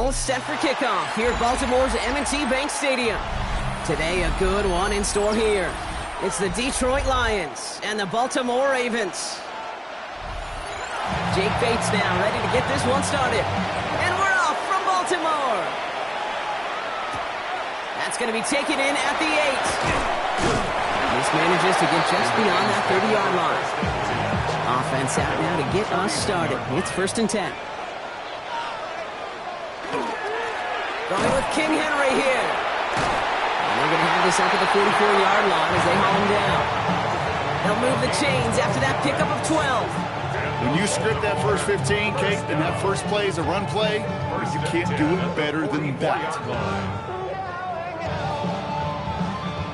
All set for kickoff here at Baltimore's M&T Bank Stadium. Today, a good one in store here. It's the Detroit Lions and the Baltimore Ravens. Jake Bates now ready to get this one started. And we're off from Baltimore. That's going to be taken in at the 8. This manages to get just beyond that 30-yard line. Offense out now to get us started. It's 1st and 10. Going with King Henry here. And they're going to have this up at the 44-yard line as they haul him down. They'll move the chains after that pickup of 12. When you script that first 15, Kate, and that first play is a run play, you can't do it better than that.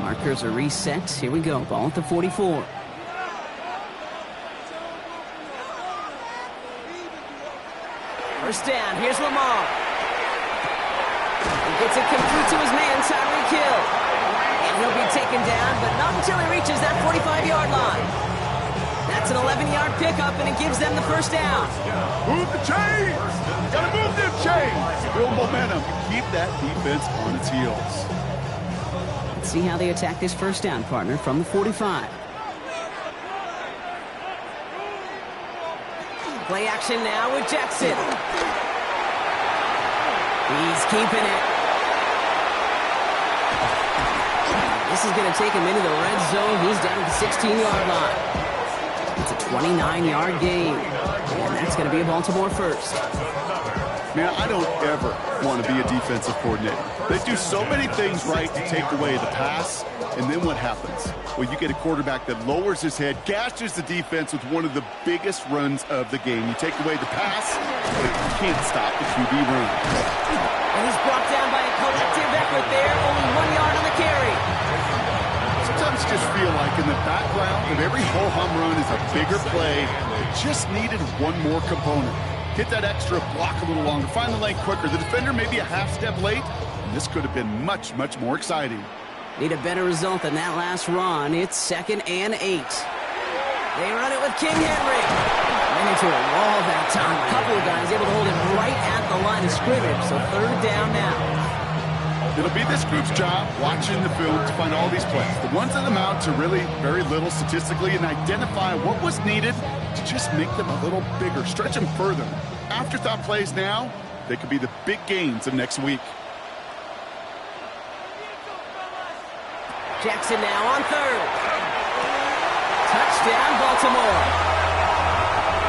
Markers are reset. Here we go. Ball at the 44. First down. Here's Lamar. He gets it complete to his man, Tyreek Hill. And he'll be taken down, but not until he reaches that 45-yard line. That's an 11-yard pickup, and it gives them the first down. Move the chains! Gotta move them chains! Build momentum. Keep that defense on its heels. Let's see how they attack this first down, partner, from the 45. Play action now with Jackson. He's keeping it. This is going to take him into the red zone. He's down at the 16-yard line. It's a 29-yard gain, and that's going to be a Baltimore first. Man, I don't ever want to be a defensive coordinator. They do so many things right to take away the pass, and then what happens? Well, you get a quarterback that lowers his head, gashes the defense with one of the biggest runs of the game. You take away the pass, but you can't stop the QB run. And he's brought down by a collective effort there, only 1 yard on the carry. Sometimes just feel like in the background of every ho-hum run is a bigger play. It just needed one more component. Hit that extra block a little longer. Find the lane quicker. The defender may be a half step late. And this could have been much, much more exciting. Need a better result than that last run. It's 2nd and 8. They run it with King Henry. Ran into a wall that time. A couple of guys able to hold him right at the line of scrimmage. So 3rd down now. It'll be this group's job watching the film to find all these plays. The ones that amount to really very little statistically and identify what was needed to just make them a little bigger, stretch them further. Afterthought plays now, they could be the big gains of next week. Jackson now on 3rd. Touchdown, Baltimore.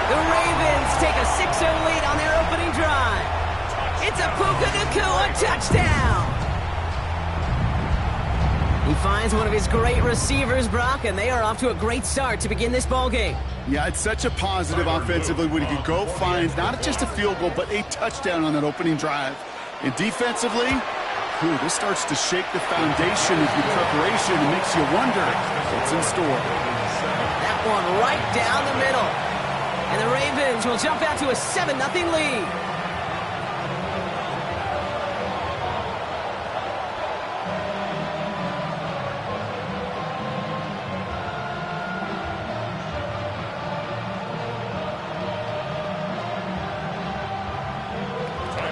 The Ravens take a 6-0 lead on their opening drive. It's a Puka Nacua touchdown. He finds one of his great receivers, Brock, and they are off to a great start to begin this ballgame. Yeah, it's such a positive offensively when you can go find not just a field goal, but a touchdown on that opening drive. And defensively, this starts to shake the foundation of your preparation and makes you wonder what's in store. That one right down the middle. And the Ravens will jump out to a 7-0 lead.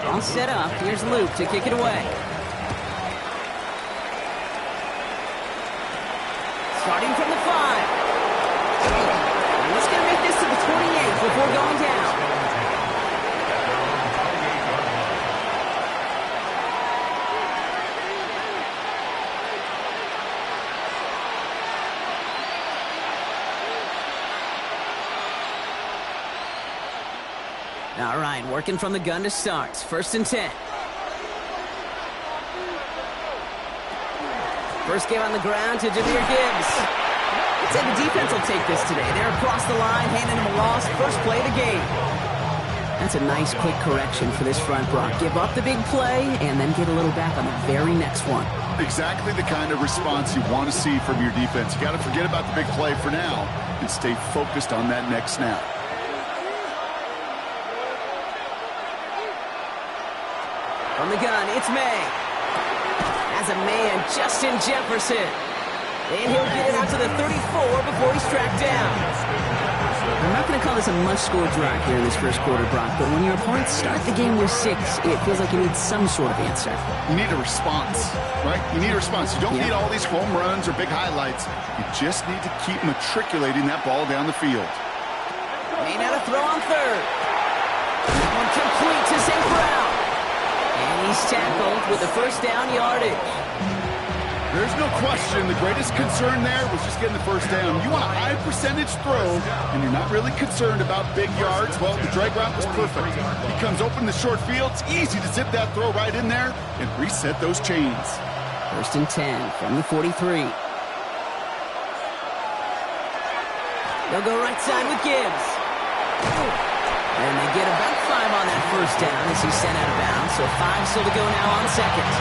All set up. Here's Luke to kick it away. Starting from the 5. And he's going to make this to the 28 before going down. All right, working from the gun to start. 1st and 10. First game on the ground to Jahmyr Gibbs. I'd say the defense will take this today. They're across the line, handing him a loss. First play of the game. That's a nice quick correction for this front, Brock. Give up the big play and then get a little back on the very next one. Exactly the kind of response you want to see from your defense. You got to forget about the big play for now and stay focused on that next snap. From the gun, it's May. As a man, Justin Jefferson. And he'll get it out to the 34 before he's tracked down. I'm not going to call call this a must-score drive here in this first quarter, Brock, but when your opponents start the game with 6, it feels like you need some sort of answer. You need a response, right? You need a response. You don't need all these home runs or big highlights. You just need to keep matriculating that ball down the field. May now to throw on third. That one complete to St. Brown. And he's tackled with the first down yardage. There's no question the greatest concern there was just getting the first down. You want a high percentage throw, and you're not really concerned about big yards. Well, the drag route was perfect. He comes open the short field. It's easy to zip that throw right in there and reset those chains. First and 10 from the 43. They'll go right side with Gibbs. And they get about 5 on that first down as he's sent out of bounds. So 5 still to go now on second.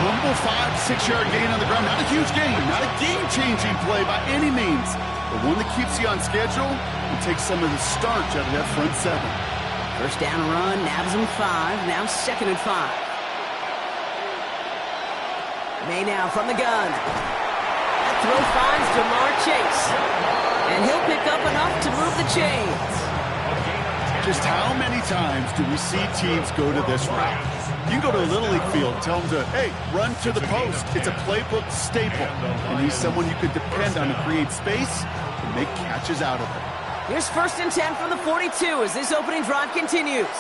Humble 5-6-yard gain on the ground. Not a huge gain, not a game-changing play by any means, but one that keeps you on schedule and takes some of the starch out of that front 7. First down run, nabs him 5, now second and 5. May now from the gun. That throw finds Jamar Chase, and he'll pick up enough to move the chains. Just how many times do we see teams go to this route? You go to a Little League field, tell them to, hey, run to the post. It's a playbook staple. And he's someone you could depend on to create space and make catches out of it. Here's first and 10 from the 42 as this opening drive continues.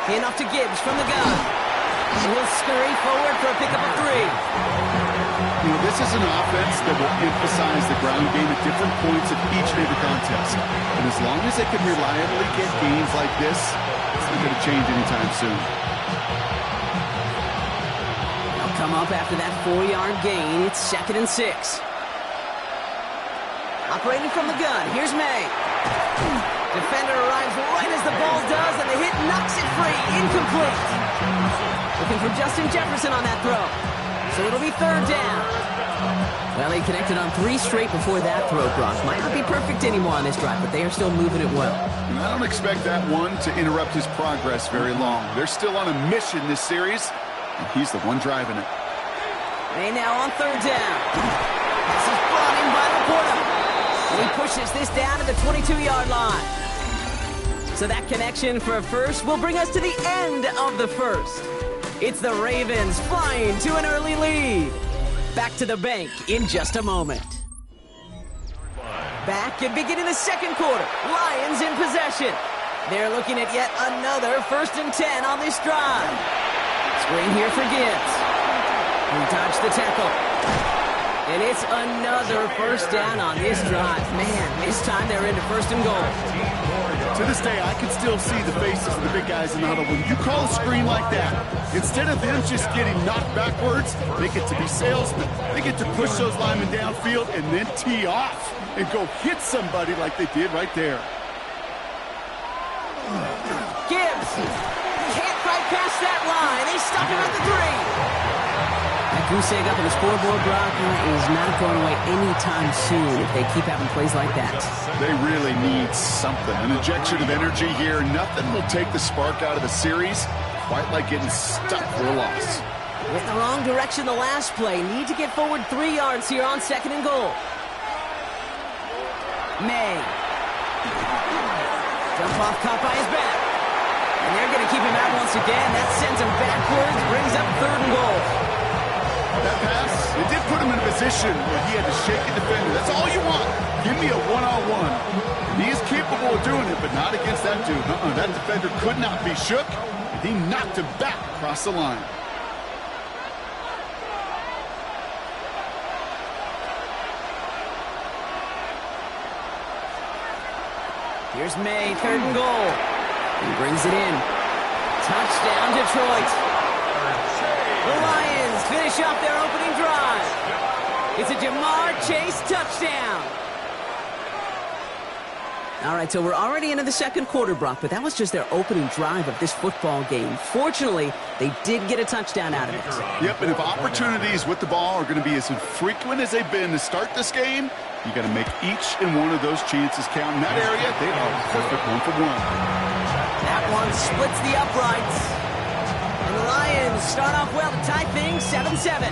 Enough to Gibbs from the gun. And he'll scurry forward for a pickup of 3. You know, this is an offense that will emphasize the ground game at different points of each and every contest. And as long as they can reliably get gains like this, it's not going to change anytime soon. They'll come up after that 4-yard gain. It's second and 6. Operating from the gun, here's May. Defender arrives right as the ball does, and the hit knocks it free. Incomplete. Looking for Justin Jefferson on that throw. So it'll be third down. Well, he connected on 3 straight before that throw, Brock. Might not be perfect anymore on this drive, but they are still moving it well. And I don't expect that one to interrupt his progress very long. They're still on a mission this series, and he's the one driving it. May now on third down. This is brought in by Laporta. And he pushes this down to the 22-yard line. So that connection for a first will bring us to the end of the first. It's the Ravens flying to an early lead. Back to the bank in just a moment. Back and beginning the second quarter. Lions in possession. They're looking at yet another first and 10 on this drive. Screen here for Gibbs. He dodged the tackle. And it's another first down on this drive. Man, this time they're into first and goal. To this day, I can still see the faces of the big guys in the huddle. When you call a screen like that, instead of them just getting knocked backwards, they get to be salesmen. They get to push those linemen downfield and then tee off and go hit somebody like they did right there. Gibbs can't quite pass that line. They stop him at the 3. That goose egg up on the scoreboard, Brock, is not going away anytime soon if they keep having plays like that. They really need something. An injection of energy here. Nothing will take the spark out of the series quite like getting stuck for a loss. Went the wrong direction the last play. Need to get forward 3 yards here on second and goal. May. Jump off caught by his back. And they're going to keep him out once again. That sends him backwards, brings up third and goal. That pass, it did put him in a position where he had to shake a defender. That's all you want. Give me a one-on-one. He is capable of doing it, but not against that dude. That defender could not be shook, and he knocked him back across the line. Here's May, third and goal. He brings it in. Touchdown, Detroit. The Lions finish off their opening drive. It's a Jamar Chase touchdown. All right, so we're already into the second quarter, Brock, but that was just their opening drive of this football game. Fortunately, they did get a touchdown out of it. Yep, and if opportunities with the ball are going to be as infrequent as they've been to start this game, you got to make each and one of those chances count. In that area, they are perfect 1-for-1. That one splits the uprights. And the Lions start off well to tie things 7-7.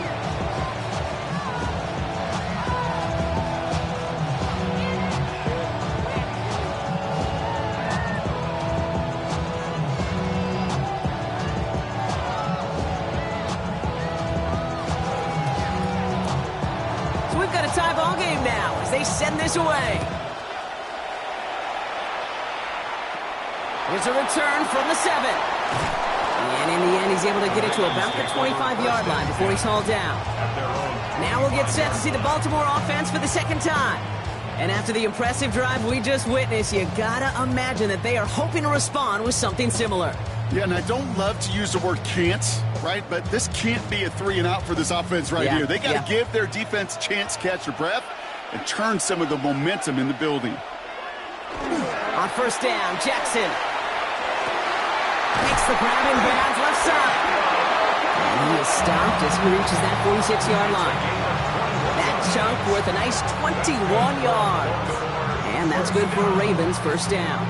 as they send this away. Here's a return from the 7. And in the end, he's able to get it to about the 25-yard line before he's hauled down. Now we'll get set to see the Baltimore offense for the second time. And after the impressive drive we just witnessed, you gotta imagine that they are hoping to respond with something similar. Yeah, and I don't love to use the word can't, right? But this can't be a 3-and-out for this offense right here. They got to give their defense a chance to catch their breath and turn some of the momentum in the building. On first down, Jackson makes the grab in bounds left side. And he is stopped as he reaches that 46-yard line. That chunk worth a nice 21 yards. And that's good for a Ravens first down.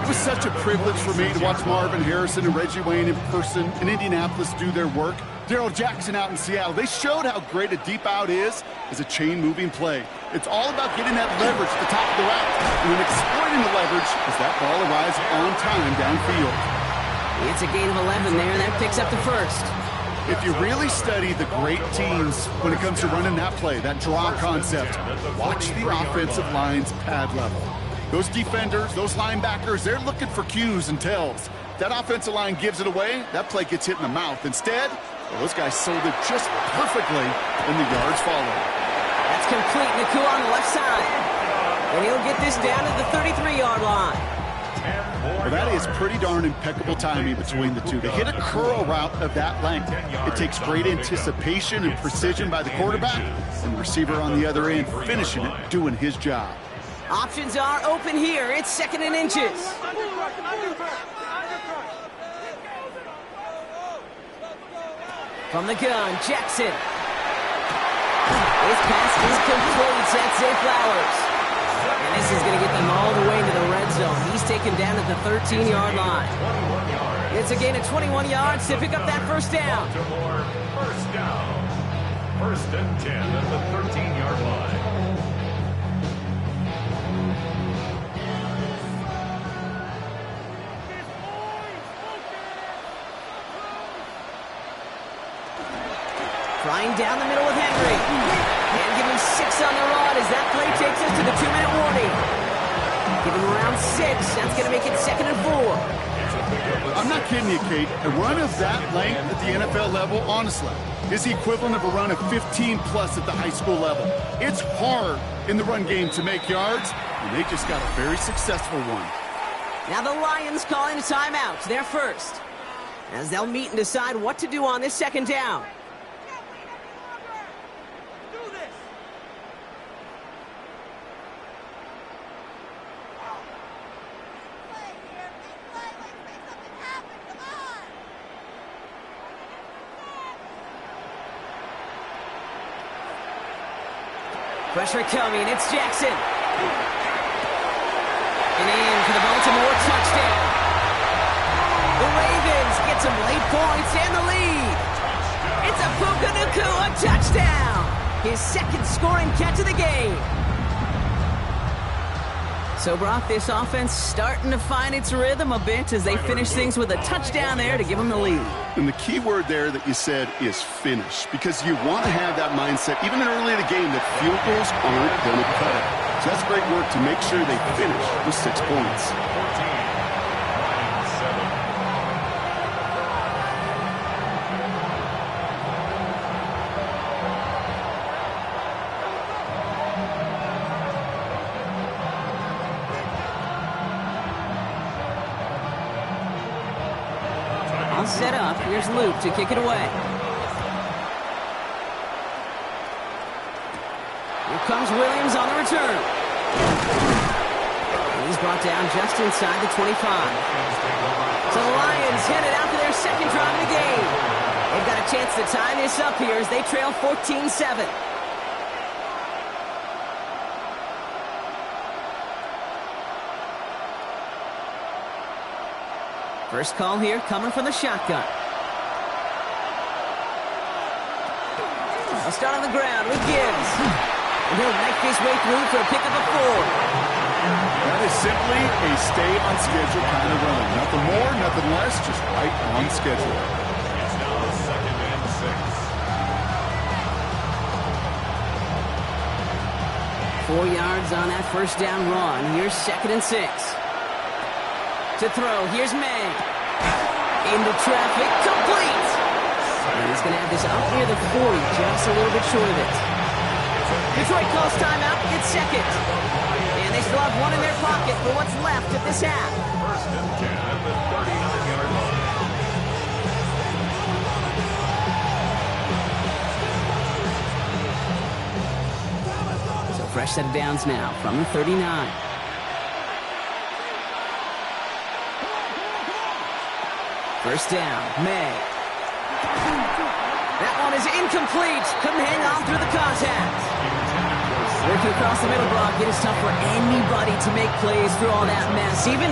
It was such a privilege for me to watch Marvin Harrison and Reggie Wayne in person in Indianapolis do their work. Darrell Jackson out in Seattle. They showed how great a deep out is as a chain-moving play. It's all about getting that leverage at the top of the route and then exploiting the leverage as that ball arrives on time downfield. It's a gain of 11 there, and that picks up the first. If you really study the great teams when it comes to running that play, that draw concept, watch the offensive line's pad level. Those defenders, those linebackers, they're looking for cues and tells. That offensive line gives it away, that play gets hit in the mouth. Instead, well, those guys sold it just perfectly, and the yards follow. That's complete. Nacua on the left side. And he'll get this down to the 33-yard line. Well, that is pretty darn impeccable timing between the two. They hit a curl route of that length. It takes great anticipation and precision by the quarterback, and the receiver on the other end finishing it, doing his job. Options are open here. It's 2nd and inches. From the gun, Jackson. His pass is complete. That's Zay Flowers. And this is going to get them all the way into the red zone. He's taken down at the 13-yard line. It's a gain of 21 yards to pick up that first down. First down. 1st and 10 at the 13-yard line. Flying down the middle with Henry. And give him 6 on the rod as that play takes us to the 2-minute warning. Give him around 6. That's going to make it 2nd and 4. I'm not kidding you, Kate. A run of that length at the NFL level, honestly, is the equivalent of a run of 15-plus at the high school level. It's hard in the run game to make yards, and they just got a very successful one. Now the Lions calling a timeout. They're first, as they'll meet and decide what to do on this 2nd down. Pressure coming, it's Jackson. And in for the Baltimore touchdown. The Ravens get some late points and the lead. It's a Puka Nacua touchdown. His 2nd scoring catch of the game. So, Brock, this offense starting to find its rhythm a bit as they finish things with a touchdown there to give them the lead. And the key word there that you said is finish, because you want to have that mindset, even early in the game, that field goals aren't going to cut it. So that's great work to make sure they finish with 6 points. Set up. Here's Luke to kick it away. Here comes Williams on the return. And he's brought down just inside the 25. So the Lions headed out for their 2nd drive of the game. They've got a chance to tie this up here as they trail 14-7. First call here coming from the shotgun. I'll start on the ground with Gibbs. And he'll make his way through for a pickup of 4. That is simply a stay-on-schedule kind of run. Nothing more, nothing less, just right on schedule. It's now 2nd and 6. 4 yards on that first down run. Here's 2nd and 6. To throw, here's May. Into traffic, complete! And he's going to have this up near the 40, just a little bit short of it. Detroit calls timeout, it's 2nd. And they still have one in their pocket for what's left of this half. 1st and 10 at the 39-yard line. Fresh set of downs now from the 39. First down, May. That one is incomplete. Couldn't hang on through the contact. Working across the middle, Brock. It is tough for anybody to make plays through all that mess, even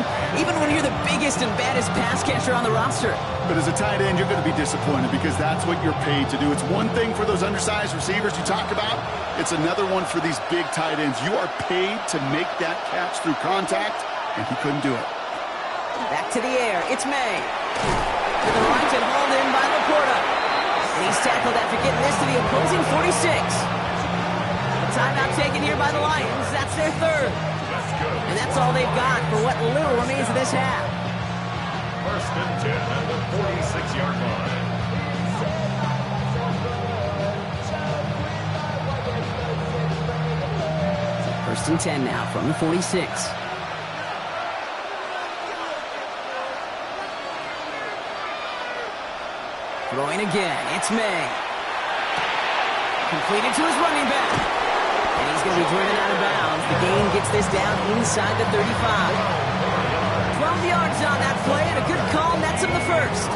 when you're the biggest and baddest pass catcher on the roster. But as a tight end, you're going to be disappointed because that's what you're paid to do. It's one thing for those undersized receivers you talk about. It's another one for these big tight ends. You are paid to make that catch through contact, and he couldn't do it. Back to the air. It's May. To the right and hauled in by Laporta. And he's tackled after getting this to the opposing 46. The timeout taken here by the Lions. That's their 3rd. And that's all they've got for what little remains of this half. 1st and 10 at the 46-yard line. First and 10 now from the 46. Throwing again, it's May. Completed to his running back. And he's going to be driven out of bounds. The gain gets this down inside the 35. 12 yards on that play, and a good call nets him the first.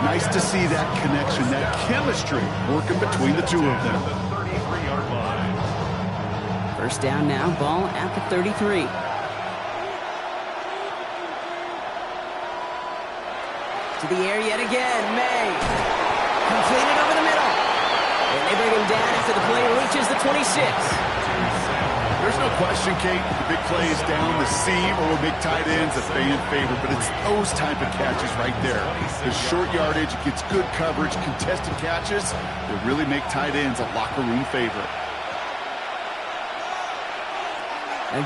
Nice to see that connection, that chemistry working between the two of them. 33-yard line. First down now, ball at the 33. To the air yet again, May. Completed over the middle. And they bring him down after the play reaches the 26. There's no question, Kate, the big play is down the seam or will make tight ends a fan favorite, but it's those type of catches right there. The short yardage, it gets good coverage, contested catches that really make tight ends a locker room favorite.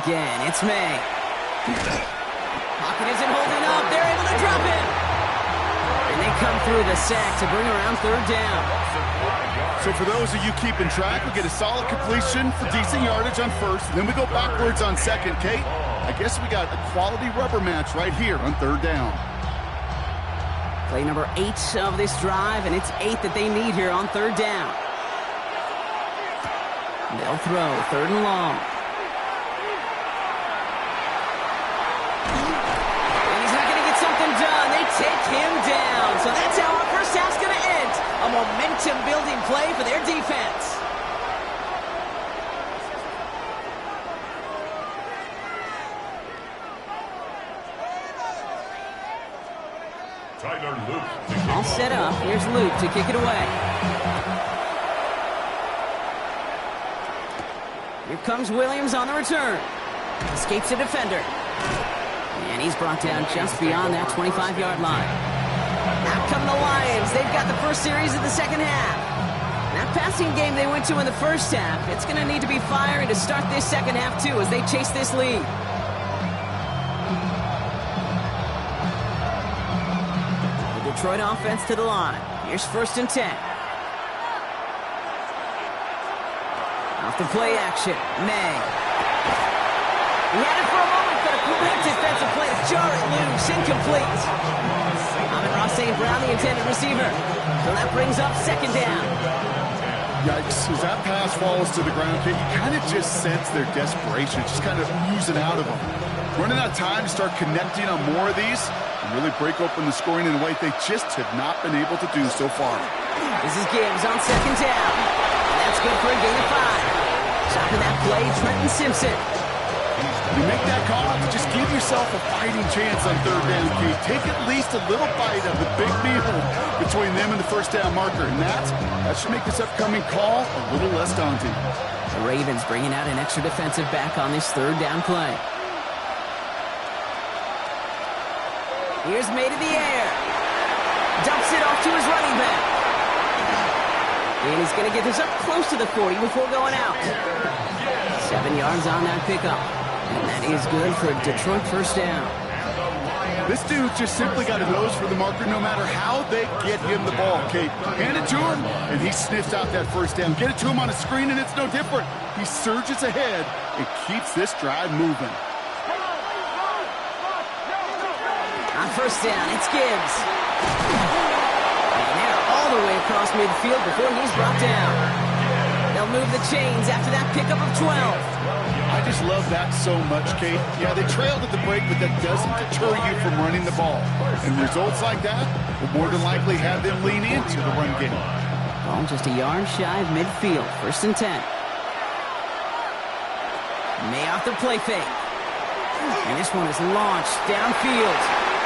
Again, it's May. Pocket isn't holding up. They're able to drop him. And they come through the sack to bring around 3rd down. So for those of you keeping track, we get a solid completion for decent yardage on 1st, and then we go backwards on 2nd. Kate, I guess we got a quality rubber match right here on 3rd down. Play number 8 of this drive, and it's 8 that they need here on 3rd down. They'll throw 3rd and long. Take him down. So that's how our first half's going to end. A momentum-building play for their defense. Tyler Luke. All set up. Here's Luke to kick it away. Here comes Williams on the return. Escapes the defender. And he's brought down just beyond that 25-yard line. Out come the Lions. They've got the first series of the second half. That passing game they went to in the first half, it's going to need to be firing to start this second half, too, as they chase this lead. The Detroit offense to the line. Here's 1st and 10. Off the play action. May. He had it for a moment, but a quick defensive play to jar it loose. Incomplete. Amon-Ra St. Brown, the intended receiver. So that brings up 2nd down. Yikes. As that pass falls to the ground, Kate, you kind of just sense their desperation. Just kind of oozing out of them. Running out of time to start connecting on more of these and really break open the scoring in a way they just have not been able to do so far. This is Gibbs on 2nd down. And that's good for a gain of 5. Stopping that play, Trenton Simpson. You make that call, just give yourself a fighting chance on 3rd down, Kate. Take at least a little bite of the big meal between them and the first down marker. And that should make this upcoming call a little less daunting. The Ravens bringing out an extra defensive back on this 3rd down play. Here's May to the air. Dumps it off to his running back. And he's going to get this up close to the 40 before going out. 7 yards on that pickup. And that is good for a Detroit first down. This dude just simply got a nose for the marker no matter how they get him the ball, Kate. Hand it to him, and he sniffs out that first down. Get it to him on a screen, and it's no different. He surges ahead and keeps this drive moving. On first down, it's Gibbs. And they're all the way across midfield before he's brought down. They'll move the chains after that pickup of 12. I just love that so much, Kate. Yeah, they trailed at the break, but that doesn't deter you from running the ball. And results like that will more than likely have them lean into the run game. Ball just a yard shy of midfield. First and 10. May off the play fake. And this one is launched downfield.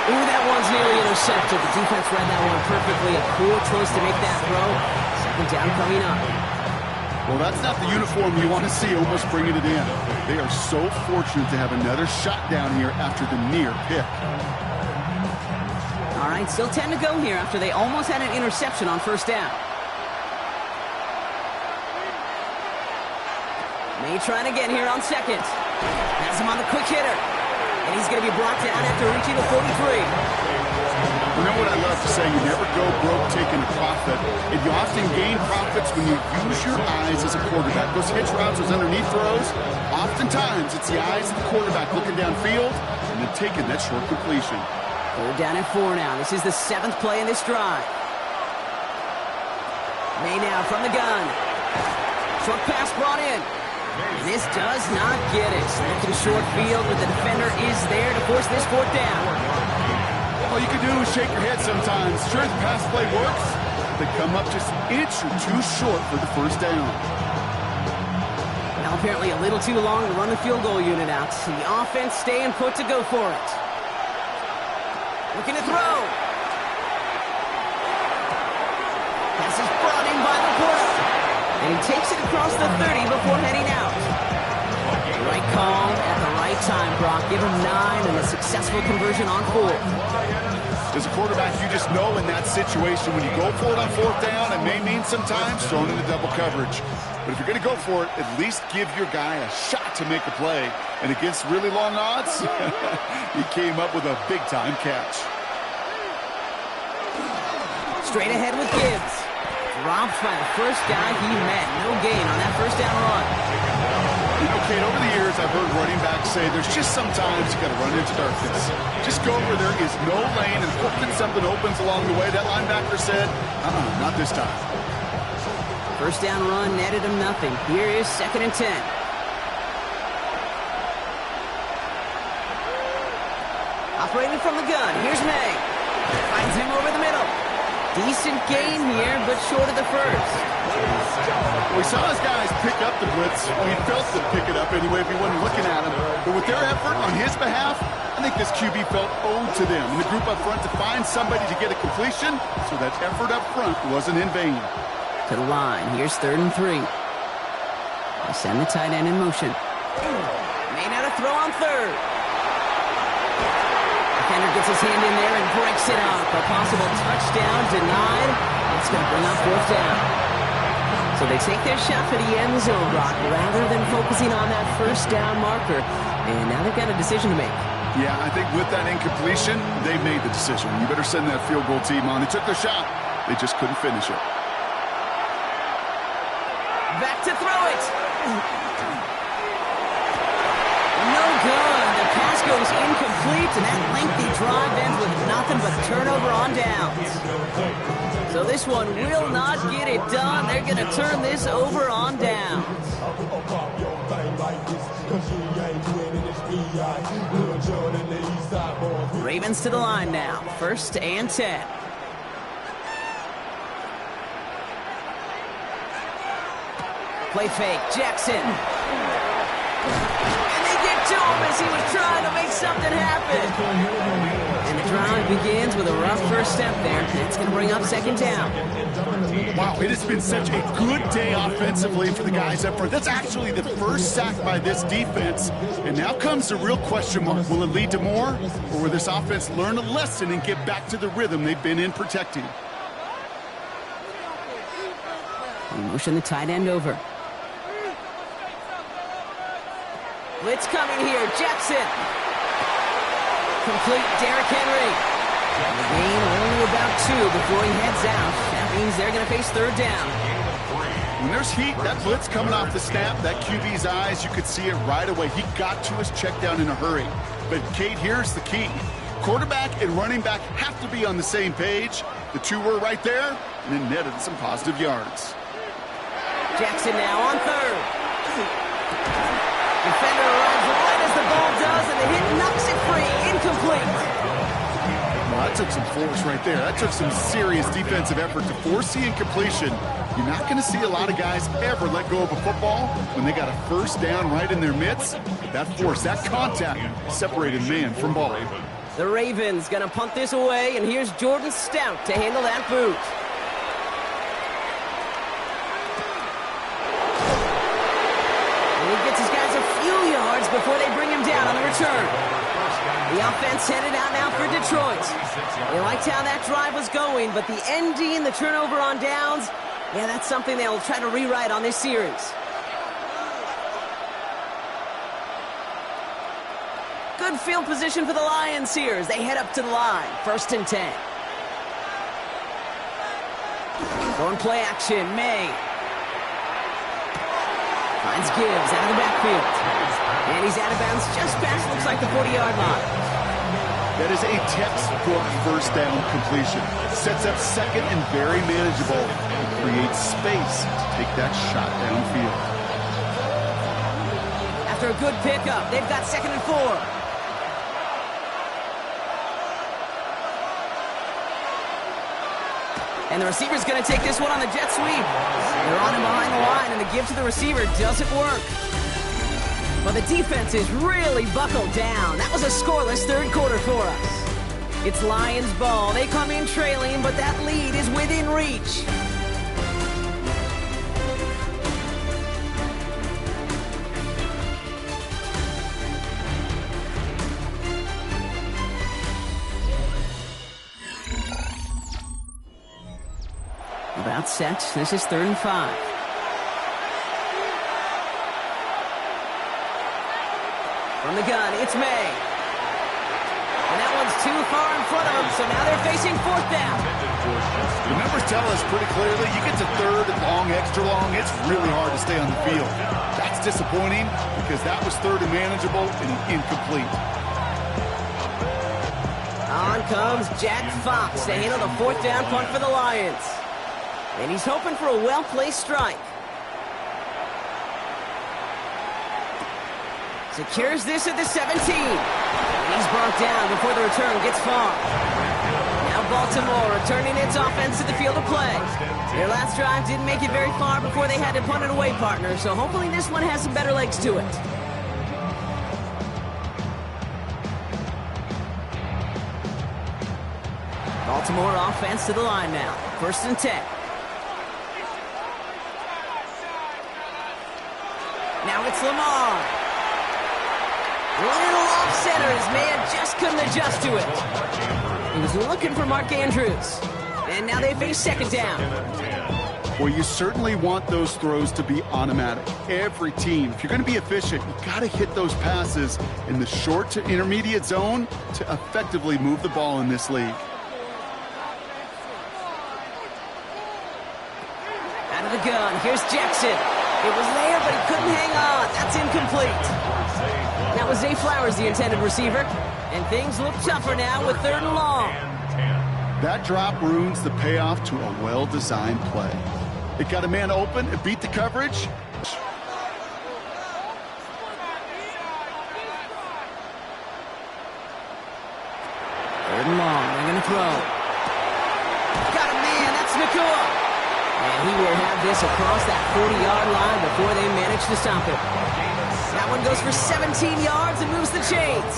Ooh, that one's nearly intercepted. The defense read that one perfectly. A cool choice to make that throw. Second down coming up. Well, that's not the uniform you want to see almost bringing it in. They are so fortunate to have another shot down here after the near pick. All right, still 10 to go here after they almost had an interception on first down. May trying again here on second. Has him on the quick hitter. And he's going to be brought down after reaching the 43. You know what I love to say? You never go broke taking a profit. And you often gain profits when you use your eyes as a quarterback. Those hitch routes, those underneath throws, oftentimes it's the eyes of the quarterback looking downfield and then taking that short completion. Third down at 4 now. This is the 7th play in this drive. May now from the gun. Short pass brought in. And this does not get it. Looking short field, but the defender is there to force this fourth down. All you can do is shake your head sometimes. Sure, the pass play works. They come up just an inch or two short for the first down. Now apparently a little too long to run the field goal unit out. The offense staying put to go for it. Looking to throw. Pass is brought in by Laporta. And he takes it across the 30 before heading out. The right call at the right time, Brock. Give him 9 and a successful conversion on 4. As a quarterback, you just know in that situation when you go for it on fourth down, it may mean sometimes thrown into double coverage. But if you're going to go for it, at least give your guy a shot to make a play. And against really long odds, he came up with a big-time catch. Straight ahead with Gibbs. Dropped by the first guy he met. No gain on that first down run. You know, Kate, over the years, I've heard running backs say there's just sometimes you got to run into darkness. Just go where there is no lane and hope that something opens along the way. That linebacker said, not this time. First down run netted him nothing. Here is 2nd and 10. Operating from the gun. Here's May. Finds him over the middle. Decent gain here, but short of the first. Well, we saw his guys pick up the blitz. Well, he felt them pick it up anyway if he wasn't looking at him. But with their effort on his behalf, I think this QB felt owed to them. And the group up front to find somebody to get a completion, so that effort up front wasn't in vain. To the line. Here's 3rd and 3. They send the tight end in motion. May not a throw on 3rd. Defender gets his hand in there and breaks it up. A possible touchdown denied. It's going to bring up 4th down. So they take their shot for the end zone, Brock, rather than focusing on that first down marker. And now they've got a decision to make. Yeah, I think with that incompletion, they made the decision. You better send that field goal team on. They took their shot. They just couldn't finish it. Back to throw it. No good. The pass goes incomplete, and that lengthy drive ends with nothing but turnover on downs. So this one will not get it done. They're going to turn this over on downs. Ravens to the line now. 1st and 10. Play fake. Jackson. And they get to him as he was trying to make something happen. And the drive begins with a rough first step there. It's going to bring up 2nd down. Wow, it has been such a good day offensively for the guys up front. That's actually the first sack by this defense. And now comes the real question mark. Will it lead to more? Or will this offense learn a lesson and get back to the rhythm they've been in protecting? Motion the tight end over. Blitz coming here. Jackson. Complete. Derrick Henry. And the gain only about 2 before he heads out. That means they're going to face third down. When there's heat, that blitz coming off the snap, that QB's eyes, you could see it right away. He got to his check down in a hurry. But, Kate, here's the key. Quarterback and running back have to be on the same page. The two were right there, and then netted some positive yards. Jackson now on third. Defender arrives right as the ball does, and the hit knocks it free. Incomplete. Well, that took some force right there. That took some serious defensive effort to force the incompletion. You're not going to see a lot of guys ever let go of a football when they got a first down right in their midst. But that force, that contact, separated man from ball. The Ravens going to punt this away, and here's Jordan Stout to handle that boot. And he gets his guys a few yards before they bring him down on the return. The offense headed out now for Detroit. They liked how that drive was going, but the ND and the turnover on downs, yeah, that's something they'll try to rewrite on this series. Good field position for the Lions here as they head up to the line. 1st and 10. Going play action, May. Finds Gibbs out of the backfield. And he's out of bounds just past, looks like, the 40-yard line. That is a textbook first down completion. Sets up second and very manageable. And creates space to take that shot downfield. After a good pickup, they've got 2nd and 4. And the receiver's going to take this one on the jet sweep. They're on him behind the line, and the give to the receiver doesn't work. But the defense is really buckled down. That was a scoreless third quarter for us. It's Lions ball. They come in trailing, but that lead is within reach. About set. This is 3rd and 5. From the gun, it's May. And that one's too far in front of them, so now they're facing 4th down. The numbers tell us pretty clearly, you get to 3rd and long, extra long, it's really hard to stay on the field. That's disappointing because that was 3rd and manageable and incomplete. On comes Jack Fox to handle the 4th down punt for the Lions. And he's hoping for a well-placed strike. Secures this at the 17. And he's brought down before the return gets far. Now Baltimore returning its offense to the field of play. Their last drive didn't make it very far before they had to punt it away, partner, so hopefully this one has some better legs to it. Baltimore offense to the line now. 1st and 10. Now it's Lamar. Little off center as Maya just couldn't adjust to it. He was looking for Mark Andrews. And now they face 2nd down. Well, you certainly want those throws to be automatic. Every team, if you're going to be efficient, you got to hit those passes in the short to intermediate zone to effectively move the ball in this league. Out of the gun, here's Jackson. It was there, but he couldn't hang on. That's incomplete. That was Zay Flowers, the intended receiver. And things look tougher now with 3rd and long. That drop ruins the payoff to a well-designed play. It got a man open, it beat the coverage. 3rd and long, they're going to throw. Got a man, that's Nakua. And he will have this across that 40-yard line before they manage to stop it. That one goes for 17 yards and moves the chains.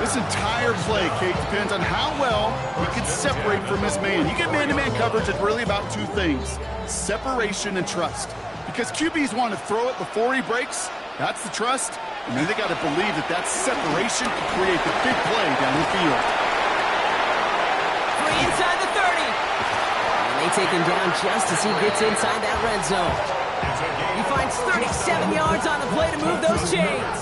This entire play, Kate, depends on how well he can separate from his man. You get man-to-man coverage, it's really about 2 things, separation and trust. Because QBs want to throw it before he breaks, that's the trust, and then they got to believe that that separation can create the big play down the field. Free inside the 30. And they take him down just as he gets inside that red zone. He finds 37 yards on the play to move those chains.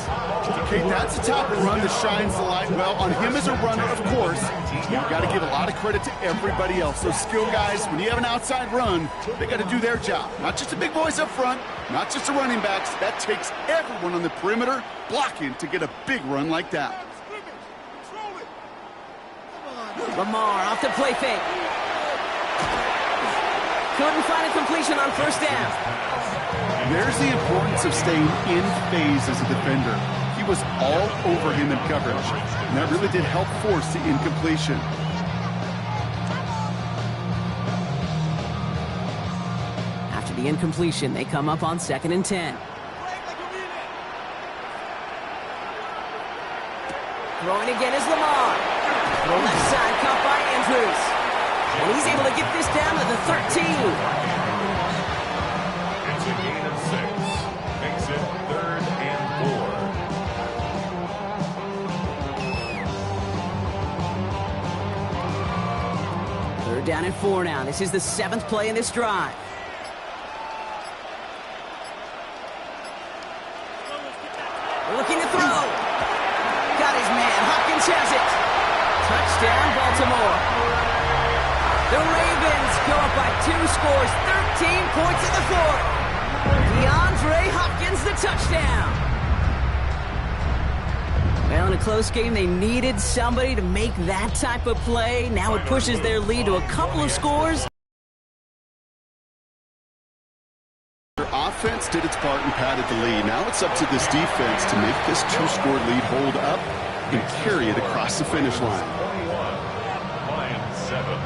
Okay, that's a type of run that shines the light well on him as a runner, of course. You've got to give a lot of credit to everybody else. Those skill guys, when you have an outside run, they got to do their job. Not just the big boys up front, not just the running backs. That takes everyone on the perimeter blocking to get a big run like that. Lamar off the play fake. Couldn't find a completion on first down. There's the importance of staying in phase as a defender. He was all over him in coverage, and that really did help force the incompletion. After the incompletion, they come up on 2nd and 10. Throwing again is Lamar. The left side caught by Andrews. And he's able to get this down to the 13. It's a gain of 6. Makes it 3rd and 4. 3rd down and 4 now. This is the 7th play in this drive. Looking to throw. Got his man. Hopkins has it. Touchdown, Baltimore. The Ravens go up by 2 scores, 13 points in the 4th. DeAndre Hopkins, the touchdown. Well, in a close game, they needed somebody to make that type of play. Now it pushes their lead to a couple of scores. Their offense did its part and padded the lead. Now it's up to this defense to make this 2-score lead hold up and carry it across the finish line. 21, Lions 7.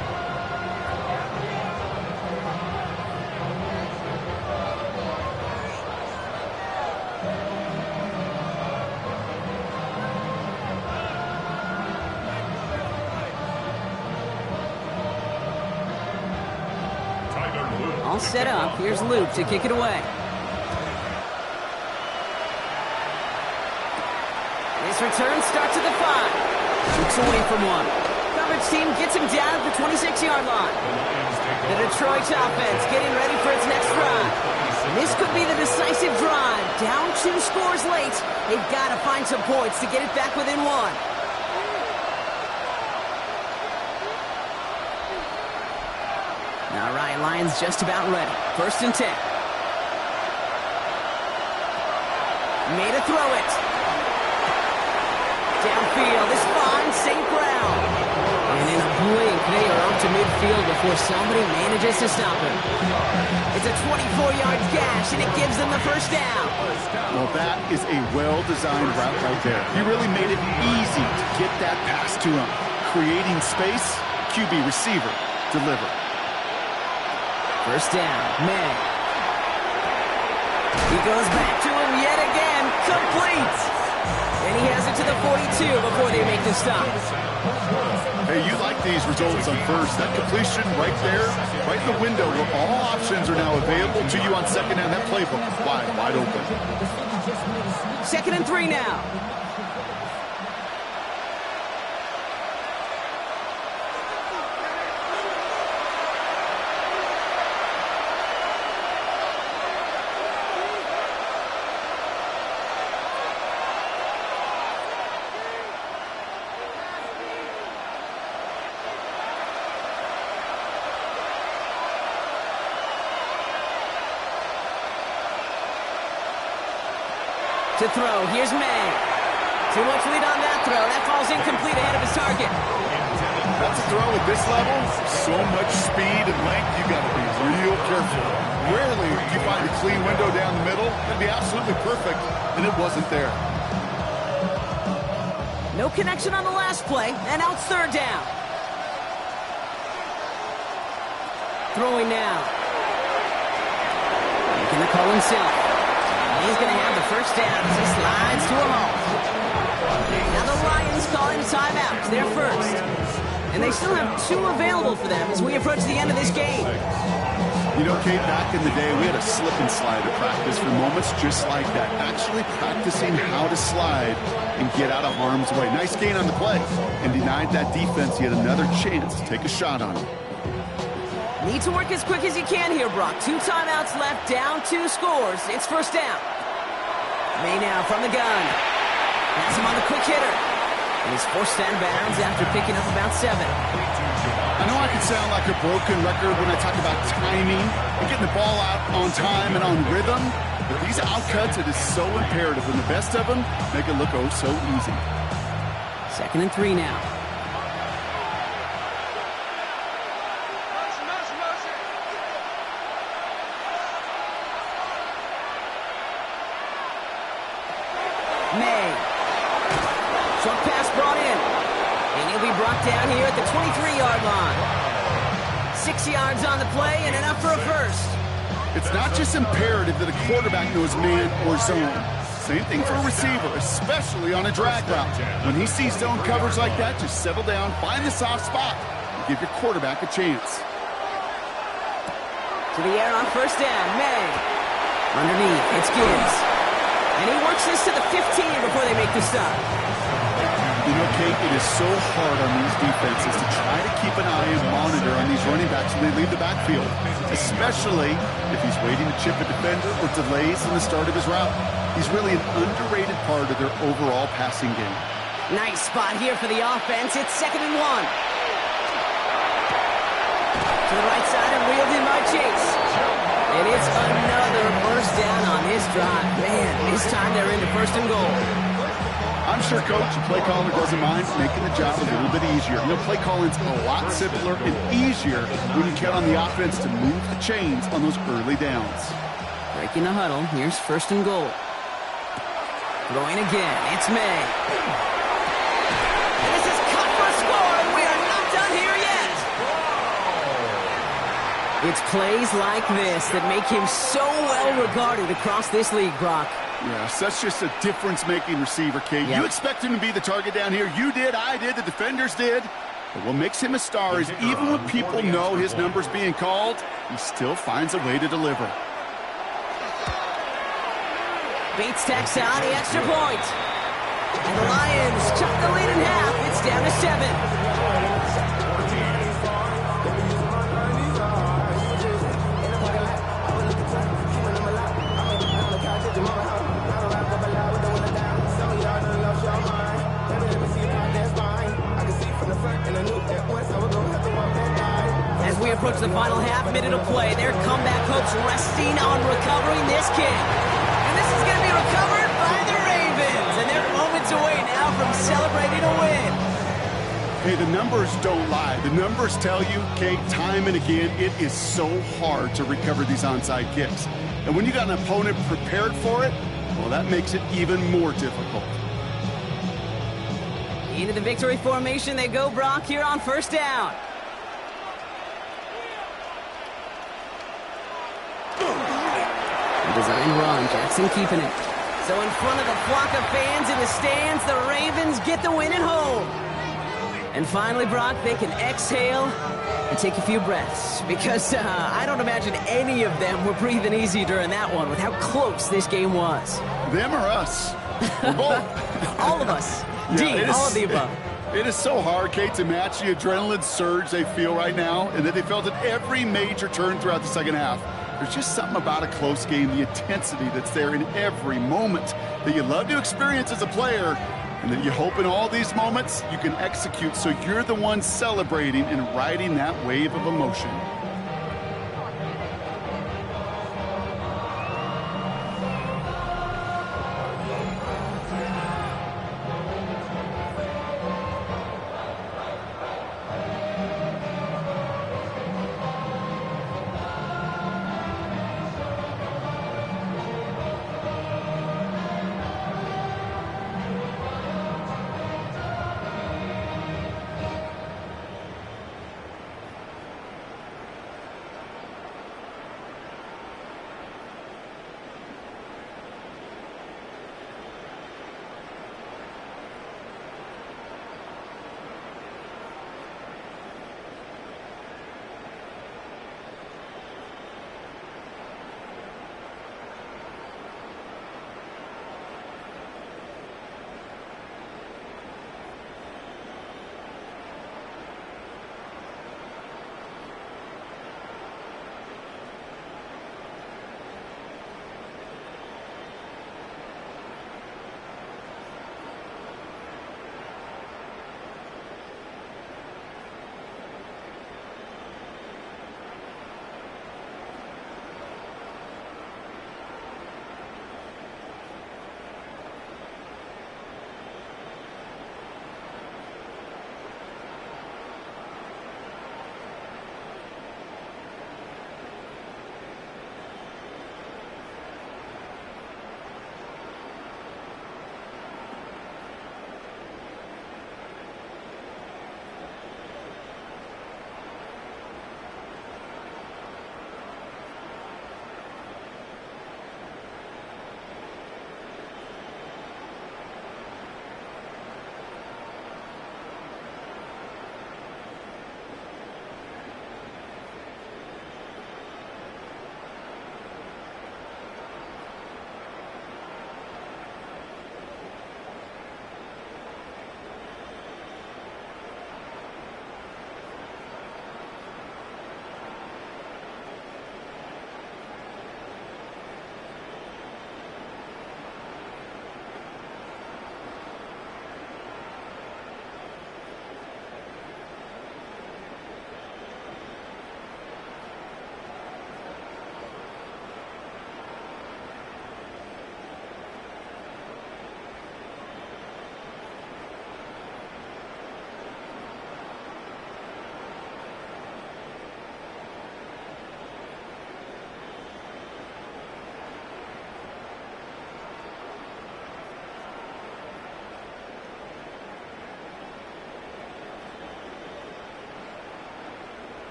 All set up. Here's Luke to kick it away. This return starts at the 5. Looks away from one. Coverage team gets him down at the 26-yard line. The Detroit offense getting ready for its next drive. This could be the decisive drive. Down 2 scores late. They've got to find some points to get it back within 1. All right, Lions just about ready. 1st and 10. Made a throw it. Downfield is fine, St. Brown. And in a blink, they are up to midfield before somebody manages to stop him. It's a 24-yard gash, and it gives them the 1st down. Well, that is a well-designed route right there. He really made it easy to get that pass to him. Creating space, QB receiver, deliver. 1st down, May. He goes back to him yet again, complete. And he has it to the 42 before they make the stop. Hey, you like these results on first. That completion right there, right in the window where all options are now available to you on 2nd down. That playbook is wide open. 2nd and 3 now. To throw, here's May. Too much lead on that throw. That falls incomplete ahead of his target. That's a throw at this level. So much speed and length, you got to be real careful. Rarely do you find a clean window down the middle. It'd be absolutely perfect, and it wasn't there. No connection on the last play, and now it's 3rd down. Throwing now. Making the call himself. He's going to have the 1st down as he slides to a halt. Now the Lions calling timeouts. They're first. And they still have 2 available for them as we approach the end of this game. You know, Kate, back in the day, we had a slip and slide to practice for moments just like that. Actually practicing how to slide and get out of harm's way. Nice gain on the play. And denied that defense yet another chance to take a shot on him. Need to work as quick as you can here, Brock. 2 timeouts left, down 2 scores. It's 1st down. May now from the gun. That's him on the quick hitter. And he's forced out of bounds after picking up about 7. I know I can sound like a broken record when I talk about timing and getting the ball out on time and on rhythm, but these outcuts, it is so imperative, and the best of them make it look oh so easy. 2nd and 3 now. May. Short pass brought in. And he'll be brought down here at the 23-yard line. 6 yards on the play and enough for a first. It's not just imperative that a quarterback knows man or zone. Same thing for a receiver, especially on a drag route. When he sees zone coverage like that, just settle down, find the soft spot, and give your quarterback a chance. To the air on first down, May. Underneath, it's Gibbs. And he works this to the 15 before they make the stop. You know, Kate, it is so hard on these defenses to try to keep an eye and monitor on these running backs when they leave the backfield, especially if he's waiting to chip a defender or delays in the start of his route. He's really an underrated part of their overall passing game. Nice spot here for the offense. It's 2nd and 1. To the right side and wheeled in by Chase. And it's another first down on this drive. Man, this time they're into 1st and goal. I'm sure Coach and play caller doesn't mind making the job a little bit easier. You know, play calling's a lot simpler and easier when you count on the offense to move the chains on those early downs. Breaking the huddle. Here's 1st and goal. Throwing again. It's May. And this is cut for a score, and we are not done here yet. It's plays like this that make him so well regarded across this league, Brock. Yes, that's just a difference-making receiver, Kate. Yep. You expect him to be the target down here. You did, I did, the defenders did. But what makes him a star is even when people know his number's being called, he still finds a way to deliver. Bates tacks out the extra point. And the Lions chop the lead in half. It's down to 7. As we approach the final half, minute of play, their comeback hopes resting on recovering this kick. And this is going to be recovered by the Ravens. And they're moments away now from celebrating a win. Hey, the numbers don't lie. The numbers tell you, Kate, time and again, it is so hard to recover these onside kicks. And when you got an opponent prepared for it, well, that makes it even more difficult. Into the victory formation they go, Brock, here on 1st down. Design run, Jackson keeping it. So in front of the flock of fans in the stands, the Ravens get the win at home. And finally, Brock, they can exhale and take a few breaths. Because I don't imagine any of them were breathing easy during that one with how close this game was. Them or us? We're both. All of us. Yeah, all of the above. It is so hard, Kate, to match the adrenaline surge they feel right now and that they felt at every major turn throughout the second half. There's just something about a close game, the intensity that's there in every moment that you love to experience as a player, and that you hope in all these moments you can execute so you're the one celebrating and riding that wave of emotion.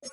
You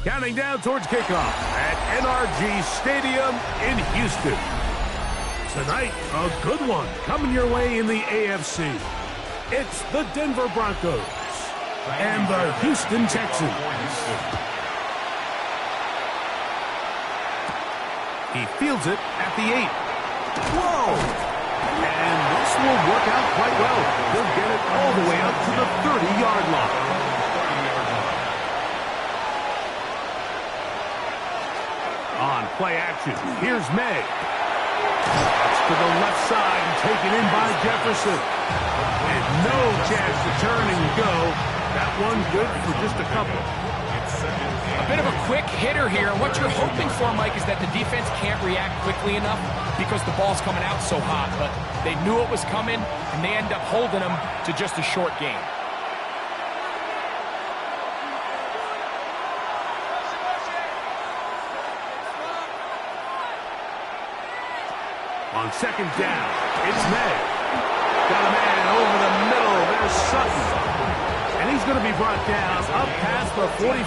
Counting down towards kickoff at NRG Stadium in Houston. Tonight, a good one coming your way in the AFC. It's the Denver Broncos and the Houston Texans. He fields it at the 8. Whoa! And this will work out quite well. He'll get it all the way up to the 30-yard line. On play action, here's May. That's to the left side and taken in by Jefferson. And no chance to turn and go. That one good for just a couple. A bit of a quick hitter here. What you're hoping for, Mike, is that the defense can't react quickly enough because the ball's coming out so hot. But they knew it was coming, and they end up holding them to just a short game. On second down, it's May. Got a man over the middle. There's Sutton. And he's going to be brought down up past the 45.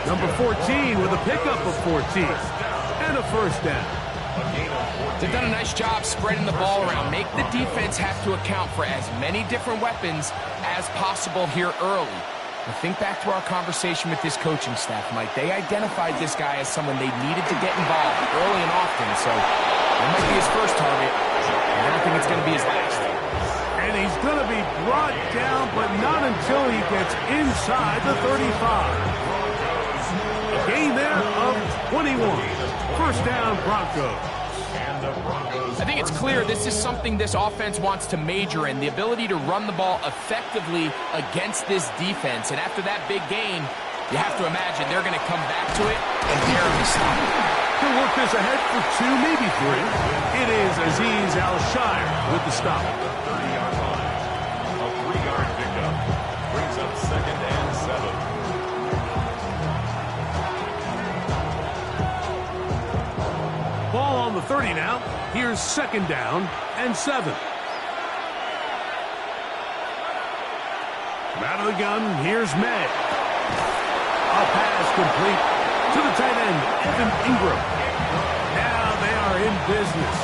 Number 14 with a pickup of 14. And a first down. They've done a nice job spreading the ball around. Make the defense have to account for as many different weapons as possible here early. Now think back to our conversation with this coaching staff, Mike. They identified this guy as someone they needed to get involved early and often. So that might be his first target. I don't think it's going to be his last. And he's going to be brought down, but not until he gets inside the 35. A gain there of 21. First down, Broncos. I think it's clear this is something this offense wants to major in, the ability to run the ball effectively against this defense. And after that big gain, you have to imagine they're going to come back to it and barely stop it. He'll work this ahead for 2, maybe 3. It is Azeez Al-Shire with the stop. 30-yard line. A 3-yard pickup brings up 2nd and 7. Ball on the 30 now. Here's 2nd down and 7. Out of the gun, here's May. A pass complete to the tight end, Evan Ingram. Now they are in business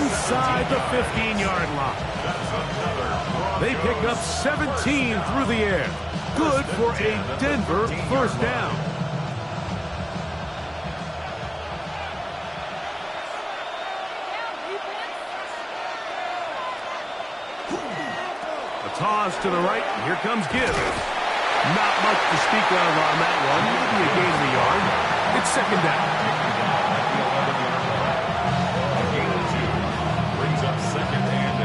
inside the 15-yard line. They pick up 17 through the air. Good for a Denver first down. Toss to the right. Here comes Gibbs. Not much to speak of on that one. Maybe a gain of the yard. It's 2nd down. A gain of 2 brings up 2nd and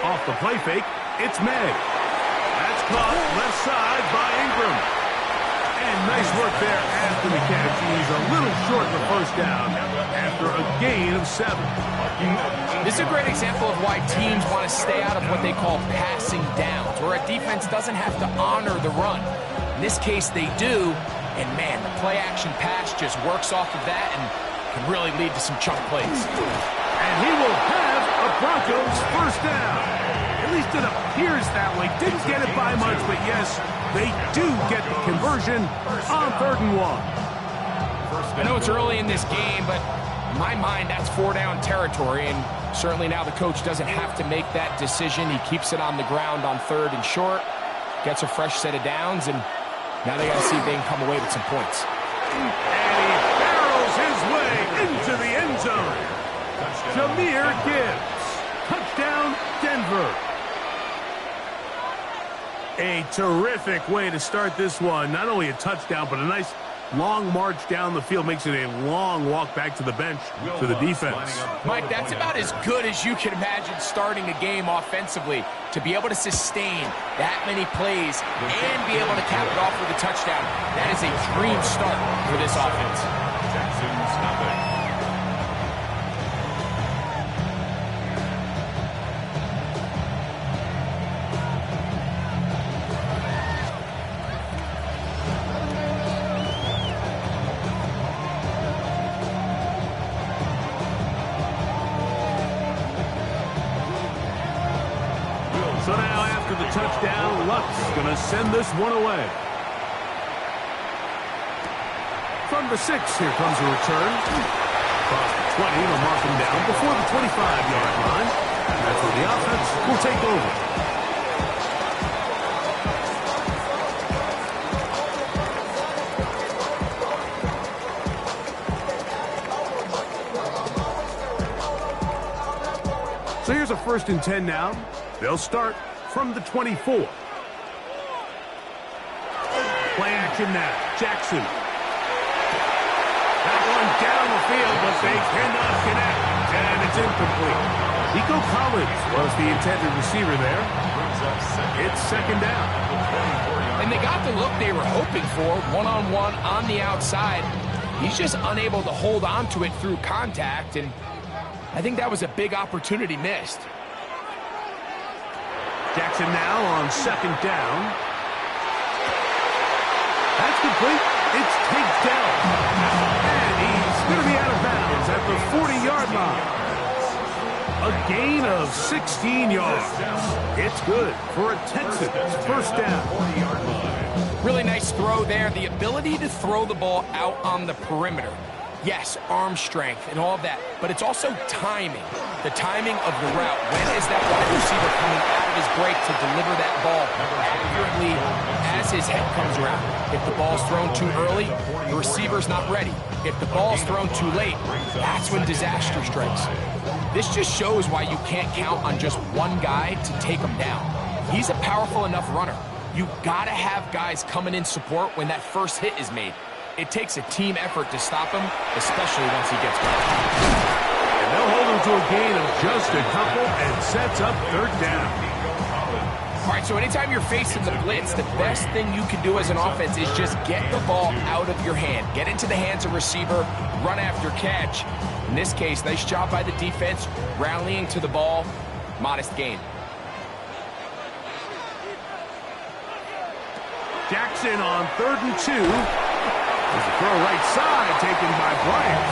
8. Off the play fake, it's May. That's caught left side by Ingram. And nice work there after the catch. He's a little short of the first down after a gain of 7. This is a great example of why teams want to stay out of what they call passing downs, where a defense doesn't have to honor the run. In this case, they do. And, man, the play-action pass just works off of that and can really lead to some chunk plays. And he will have a Broncos first down. At least it appears that way. Didn't get it by much, but yes, they do get the conversion on 3rd and 1. I know it's early in this game, but in my mind, that's 4-down territory, and certainly now the coach doesn't have to make that decision. He keeps it on the ground on 3rd and short, gets a fresh set of downs, and now they got to see if they can come away with some points. And he barrels his way into the end zone. Jahmyr Gibbs. Touchdown, Denver. A terrific way to start this one. Not only a touchdown, but a nice long march down the field. Makes it a long walk back to the bench for the defense. Mike, that's about as good as you can imagine starting a game offensively. To be able to sustain that many plays and be able to cap it off with a touchdown, that is a dream start for this offense. Texans nothing. touchdown. Luck's going to send this one away. From the 6, here comes a return. Across the 20, they'll mark him down before the 25-yard line. And that's where the offense will take over. So here's a 1st and 10 now. They'll start from the 24. Play action now. Jackson. That one down the field, but they cannot connect. And it's incomplete. Nico Collins was the intended receiver there. It's 2nd down. And they got the look they were hoping for, one-on-one on the outside. He's just unable to hold on to it through contact, and I think that was a big opportunity missed. Jackson now on 2nd down. That's complete. It's takedown. And he's going to be out of bounds at the 40-yard line. A gain of 16 yards. It's good for a Texans 1st down. Really nice throw there. The ability to throw the ball out on the perimeter. Yes, arm strength and all of that, but it's also timing. The timing of the route. When is that wide receiver coming out of his break to deliver that ball accurately as his head comes around? If the ball's thrown too early, the receiver's not ready. If the ball's thrown too late, that's when disaster strikes. This just shows why you can't count on just one guy to take him down. He's a powerful enough runner. You gotta have guys coming in support when that first hit is made. It takes a team effort to stop him, especially once he gets going. And they'll hold him to a gain of just a couple and sets up 3rd down. All right, so anytime you're facing the blitz, the best thing you can do as an offense is just get the ball out of your hand. Get into the hands of receiver, run after catch. In this case, nice job by the defense, rallying to the ball, modest gain. Jackson on 3rd and 2. There's a throw right side taken by Bryant.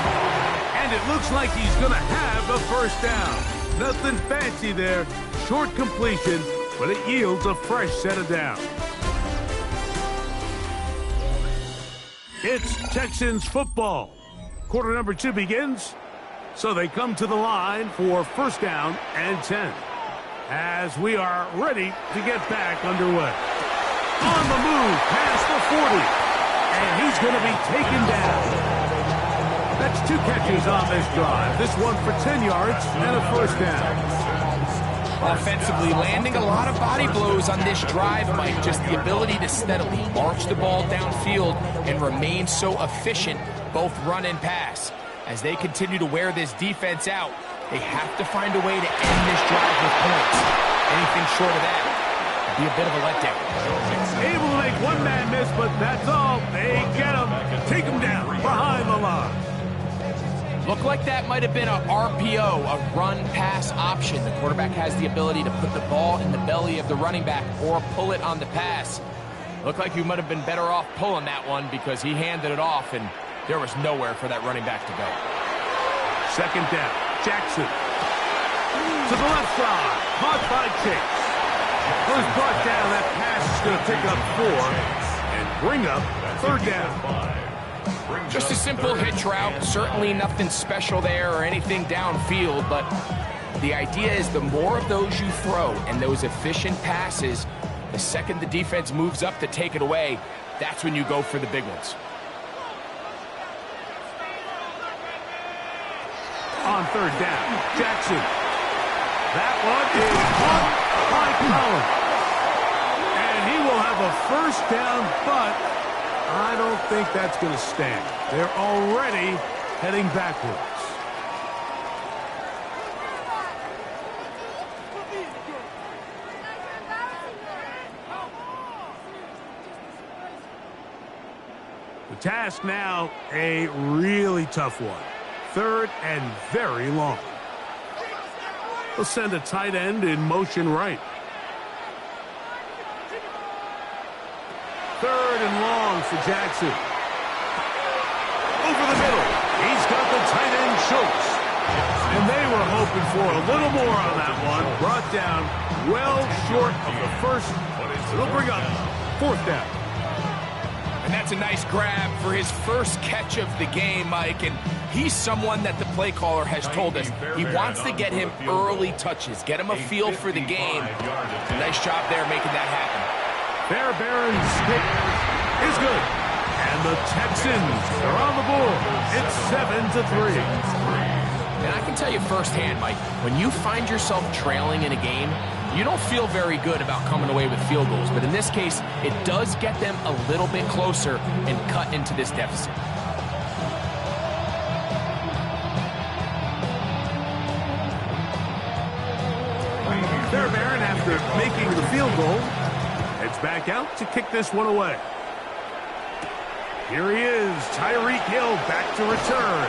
And it looks like he's going to have the 1st down. Nothing fancy there. Short completion, but it yields a fresh set of downs. It's Texans football. Quarter number 2 begins. So they come to the line for 1st down and 10. As we are ready to get back underway. On the move, past the 40. And he's going to be taken down. That's 2 catches on this drive. This one for 10 yards and a 1st down. Offensively, landing a lot of body blows on this drive, Mike. Just the ability to steadily march the ball downfield and remain so efficient, both run and pass. As they continue to wear this defense out, they have to find a way to end this drive with points. Anything short of that would be a bit of a letdown. Able to make one man miss, but that's all. They get him, take him down behind the line. Looked like that might have been a RPO, a run-pass option. The quarterback has the ability to put the ball in the belly of the running back or pull it on the pass. Looked like you might have been better off pulling that one because he handed it off, and there was nowhere for that running back to go. 2nd down. Jackson. To the left side. Caught by Chase. Was brought down. That pass is going to pick up 4 and bring up 3rd down. Just a simple hitch route. Certainly nothing special there or anything downfield, but the idea is the more of those you throw and those efficient passes, the second the defense moves up to take it away, that's when you go for the big ones. On 3rd down, Jackson. That one is caught by Collins. And he will have a 1st down, but I don't think that's going to stand. They're already heading backwards. The task now, a really tough one. 3rd and very long. They'll send a tight end in motion right. 3rd and long for Jackson. Over the middle. He's got the tight end Schultz. And they were hoping for a little more on that one. Brought down well short of the first. It'll bring up fourth down. And that's a nice grab for his first catch of the game, Mike. And he's someone that the play caller has told us he wants to get him early touches, get him a feel for the game. Nice job there making that happen. Fairbairn's kick is good. And the Texans are on the board. It's 7-3. And I can tell you firsthand, Mike, when you find yourself trailing in a game, you don't feel very good about coming away with field goals. But in this case, it does get them a little bit closer and cut into this deficit. Fairbairn, after making the field goal, heads back out to kick this one away. Here he is, Tyreek Hill back to return.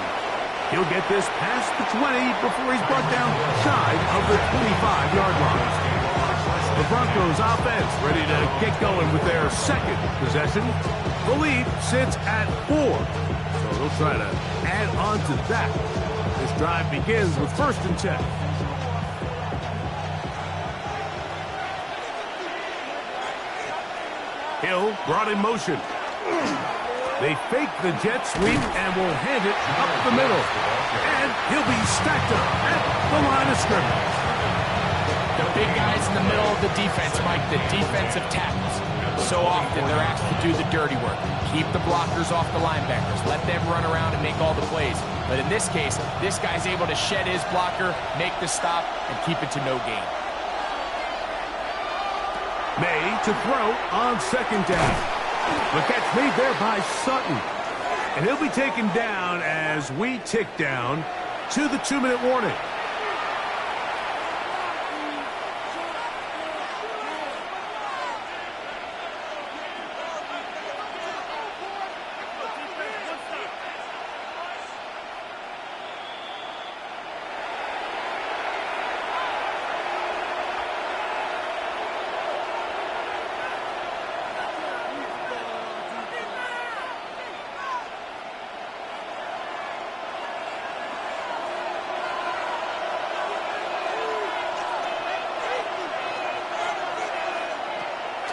He'll get this past the 20 before he's brought down shy of the 25-yard line. The Broncos offense ready to get going with their second possession. The lead sits at 4. So they'll try to add on to that. This drive begins with 1st and 10. Hill brought in motion. They fake the jet sweep and will hand it up the middle. And he'll be stacked up at the line of scrimmage. The big guys in the middle of the defense, Mike, the defensive tackles. So often they're asked to do the dirty work. Keep the blockers off the linebackers. Let them run around and make all the plays. But in this case, this guy's able to shed his blocker, make the stop, and keep it to no gain. May to throw on 2nd down. The catch made there by Sutton. And he'll be taken down as we tick down to the 2-minute warning.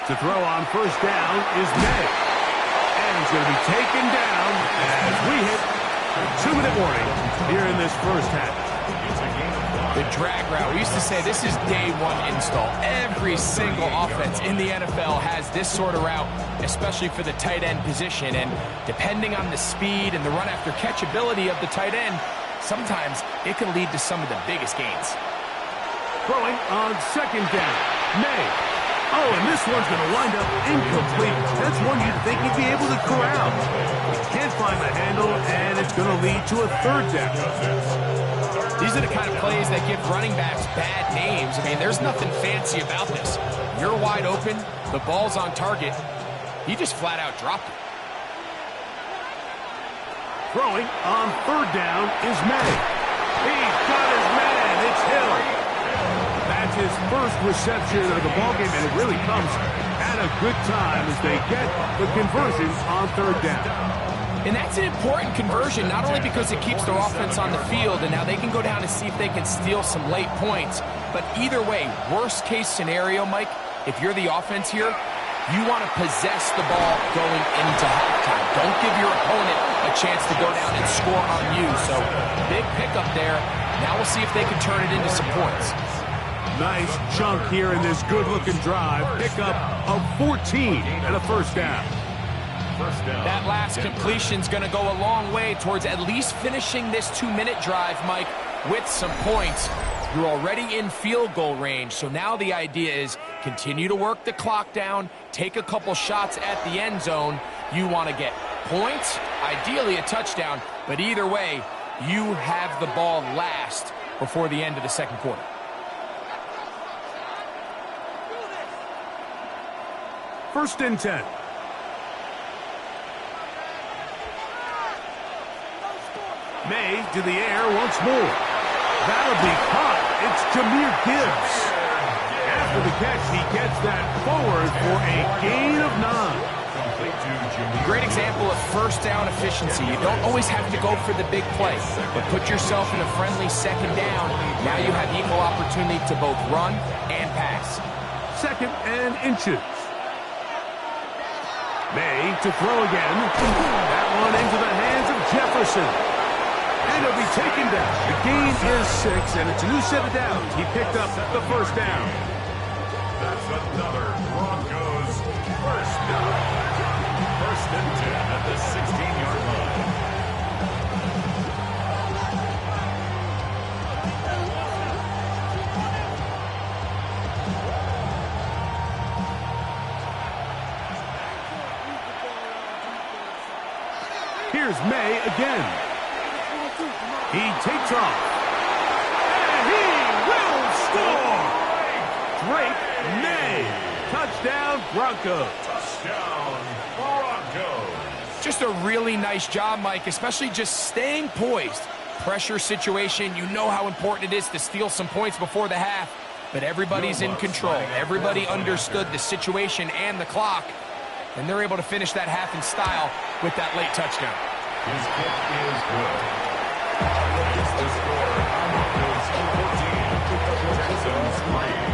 To throw on 1st down is May. And he's going to be taken down as we hit the 2-minute warning here in this first half. The drag route. We used to say this is day one install. Every single offense in the NFL has this sort of route, especially for the tight end position. And depending on the speed and the run after catch ability of the tight end, sometimes it can lead to some of the biggest gains. Throwing on 2nd down, May. Oh, and this one's going to wind up incomplete. That's one you'd think he'd be able to corral. He can't find the handle, and it's going to lead to a 3rd down. These are the kind of plays that give running backs bad names. I mean, there's nothing fancy about this. You're wide open, the ball's on target. He just flat out dropped it. Throwing on 3rd down is May. He's got his man. It's Hill. That's his first reception of the ballgame, and it really comes at a good time as they get the conversion on 3rd down. And that's an important conversion, not only because it keeps their offense on the field, and now they can go down and see if they can steal some late points. But either way, worst case scenario, Mike, if you're the offense here, you want to possess the ball going into halftime. Don't give your opponent a chance to go down and score on you. So big pickup there. Now we'll see if they can turn it into some points. Nice chunk here in this good-looking drive. Pickup of 14 and a 1st down. That last completion's going to go a long way towards at least finishing this 2-minute drive, Mike, with some points. You're already in field goal range, so now the idea is continue to work the clock down, take a couple shots at the end zone. You want to get points, ideally a touchdown, but either way, you have the ball last before the end of the 2nd quarter. First and 10. May to the air once more. That'll be caught. It's Jahmyr Gibbs. After the catch, he gets that forward for a gain of 9. Great example of first down efficiency. You don't always have to go for the big play, but put yourself in a friendly second down. Now you have equal opportunity to both run and pass. 2nd and inches. May to throw again. That one into the hands of Jefferson. And he'll be taken down. The gain is 6, and it's a new set of downs. He picked up the first down. That's another Broncos first down. 1st and 10 at the 16-yard line. Here's May again. He takes off. And he will score! Drake May. Touchdown, Broncos. Touchdown, Broncos. Just a really nice job, Mike, especially just staying poised. Pressure situation, you know how important it is to steal some points before the half, but everybody's in control. Everybody understood the situation and the clock, and they're able to finish that half in style with that late touchdown. His kick is good. It's the score. Broncos 14. Texans 3.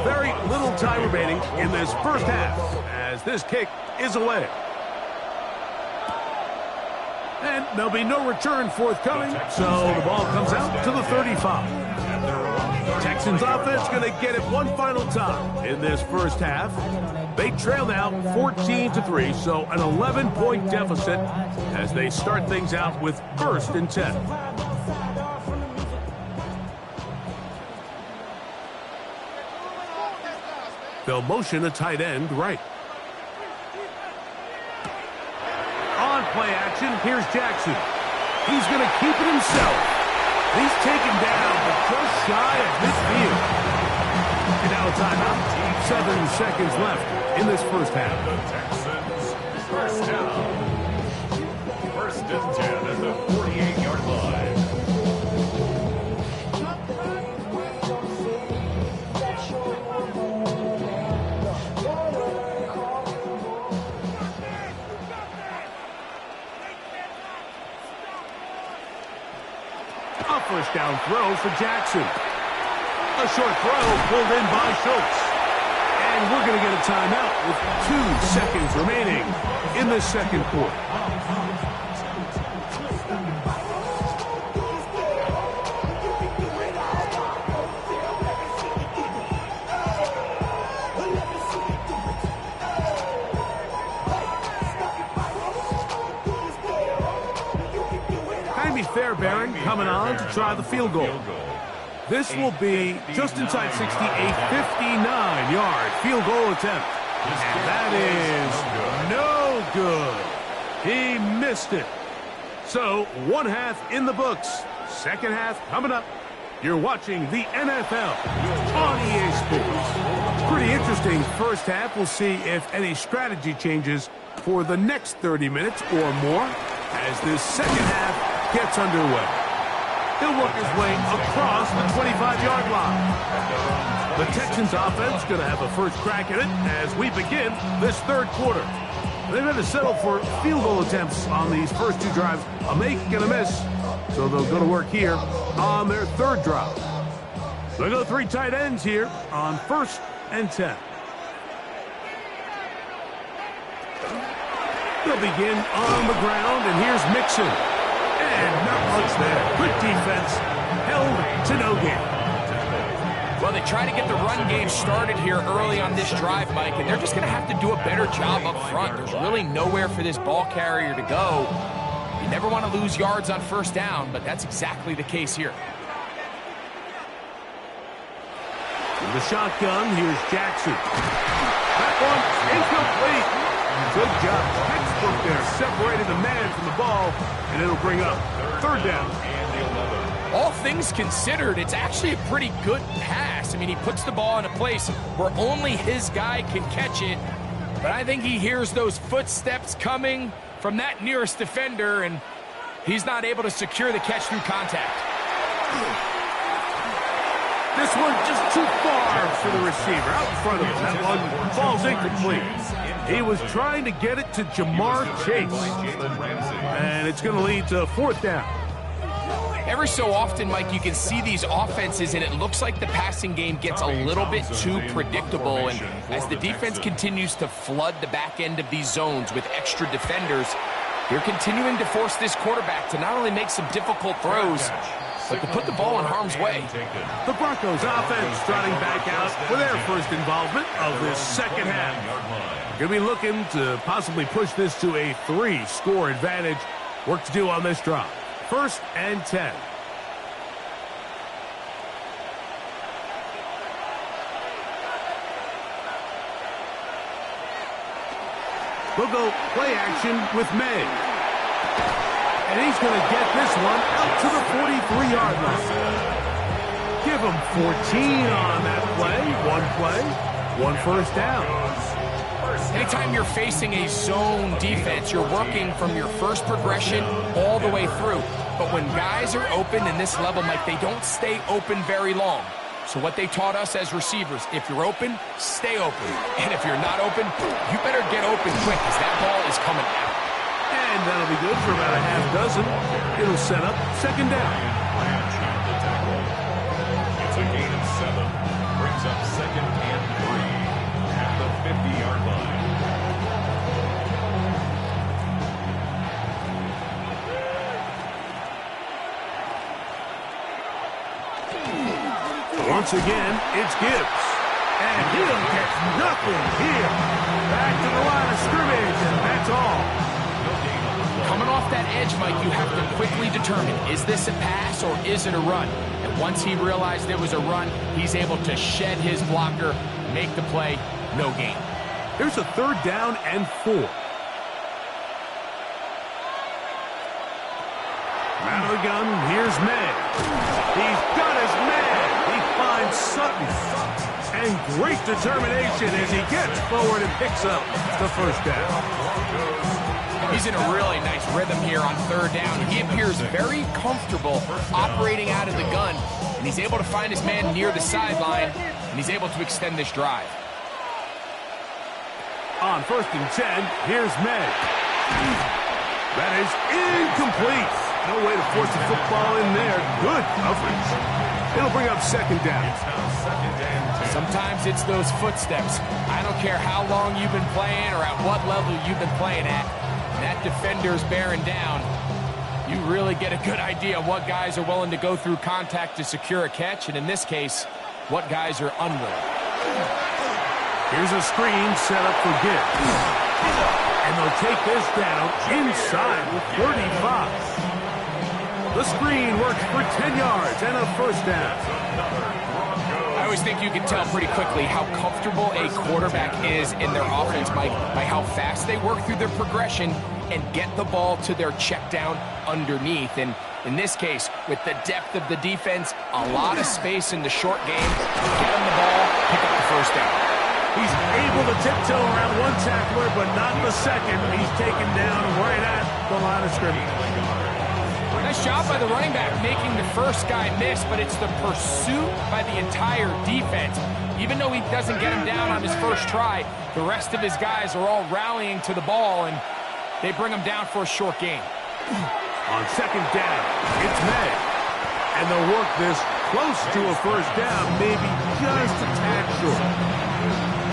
Very little time remaining in this first half as this kick is away. And there'll be no return forthcoming, so the ball comes out to the 35. Texans offense going to get it one final time in this first half. They trail now 14-3, so an 11-point deficit as they start things out with 1st and 10. They'll motion a tight end right. On play action, here's Jackson. He's going to keep it himself. He's taken down, but just shy of midfield. And now a timeout. 7 seconds left in this first half. The Texans first down. 1st and 10 at the 48-yard line. A first down throw for Jackson. A short throw pulled in by Schultz. And we're going to get a timeout with 2 seconds remaining in the second quarter. Fairbairn coming on to try the field goal. This will be just inside 60, a 59-yard field goal attempt. And that is no good. He missed it. So, 1 half in the books. Second half coming up. You're watching the NFL on EA Sports. Pretty interesting first half. We'll see if any strategy changes for the next 30 minutes or more as this second half gets underway. He'll work his way across the 25-yard line. The Texans offense going to have a first crack at it as we begin this third quarter. They're going to settle for field goal attempts on these first 2 drives, a make and a miss. So they'll go to work here on their third drive. They'll go 3 tight ends here on 1st and 10. They'll begin on the ground, and here's Mixon. And not much there. Good defense. Held to no gain. Well, they try to get the run game started here early on this drive, Mike, and they're just going to have to do a better job up front. There's really nowhere for this ball carrier to go. You never want to lose yards on first down, but that's exactly the case here. In the shotgun, here's Jackson. That one incomplete. Good job. Textbook there. Separated the man from the ball, and it'll bring up third down. All things considered, it's actually a pretty good pass. I mean, he puts the ball in a place where only his guy can catch it, But I think he hears those footsteps coming from that nearest defender, and he's not able to secure the catch through contact. This one just too far for the receiver. Out in front of him. That one falls incomplete. He was trying to get it to Jamar Chase. And it's going to lead to 4th down. Every so often, Mike, you can see these offenses, and it looks like the passing game gets a little bit too predictable. And as the defense continues to flood the back end of these zones with extra defenders, they're continuing to force this quarterback to not only make some difficult throws, but to put the ball in harm's way. The Broncos offense trotting back out for their first involvement of this second half. Going to be looking to possibly push this to a 3-score advantage. Work to do on this drive. 1st and 10. We'll go play action with May. And he's going to get this one out to the 43-yard line. Give him 14 on that play, 1 first down. Anytime you're facing a zone defense, you're working from your first progression all the way through. But when guys are open in this level, Mike, they don't stay open very long. So what they taught us as receivers, if you're open, stay open. And if you're not open, you better get open quick, because that ball is coming out. And that'll be good for about a half dozen. It'll set up 2nd down. It's a gain of 7. Brings up 2nd and 3 at the 50-yard line. Once again, it's Gibbs. And he'll get nothing here. Back to the line of scrimmage, and that's all. Coming off that edge, Mike, you have to quickly determine, is this a pass or is it a run? And once he realized it was a run, he's able to shed his blocker, make the play, no gain. Here's a 3rd down and 4. Out of the gun, here's May. He's got his man. He finds Sutton. And great determination as he gets forward and picks up the 1st down. He's in a really nice rhythm here on 3rd down. He appears very comfortable operating out of the gun, and he's able to find his man near the sideline, and he's able to extend this drive. On 1st and 10, here's May. That is incomplete. No way to force the football in there. Good coverage. It'll bring up 2nd down. Sometimes it's those footsteps. I don't care how long you've been playing or at what level you've been playing at. That defender's bearing down. You really get a good idea of what guys are willing to go through contact to secure a catch, and in this case, what guys are unwilling. Here's a screen set up for Gibbs. And they'll take this down inside with 35. The screen works for 10 yards and a 1st down. I always think you can tell pretty quickly how comfortable a quarterback is in their offense, Mike, by how fast they work through their progression and get the ball to their check down underneath. And in this case, with the depth of the defense, a lot of space in the short game, get him the ball, pick up the 1st down. He's able to tiptoe around one tackler, but not the second. He's taken down right at the line of scrimmage. Nice job by the running back making the first guy miss, but it's the pursuit by the entire defense. Even though he doesn't get him down on his first try, the rest of his guys are all rallying to the ball, and they bring him down for a short gain. On 2nd down, it's May. And they'll work this close to a 1st down, maybe just a tad short.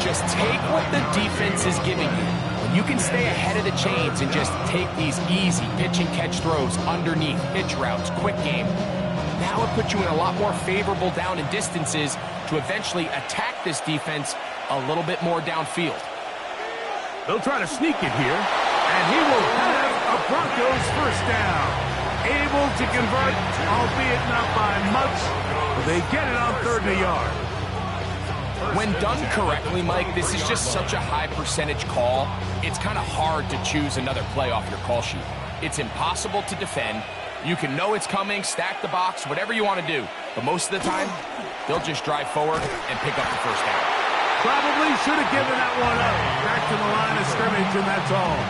Just take what the defense is giving you. When you can stay ahead of the chains and just take these easy pitch and catch throws underneath, pitch routes, quick game, that would put you in a lot more favorable down and distances to eventually attack this defense a little bit more downfield. They'll try to sneak it here, and he will have a Broncos 1st down. Able to convert, albeit not by much, but they get it on 3rd and a yard. When done correctly, Mike, this is just such a high percentage call. It's kind of hard to choose another play off your call sheet. It's impossible to defend. You can know it's coming, stack the box, whatever you want to do. But most of the time, they'll just drive forward and pick up the 1st down. Probably should have given that one up. Back to the line of scrimmage, and that's all.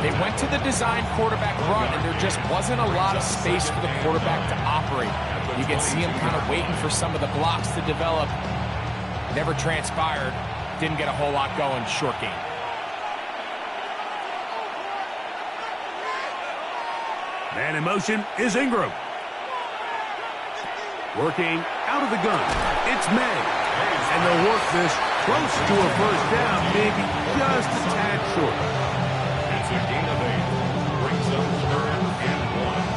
They went to the design quarterback run, and there just wasn't a lot of space for the quarterback to operate. You can see him kind of waiting for some of the blocks to develop. Never transpired. Didn't get a whole lot going. Short game. Man in motion is Ingram. Working out of the gun. It's May. And they'll work this close to a first down, maybe just a tad short. It's a gain of 8. Brings up 3rd and 1.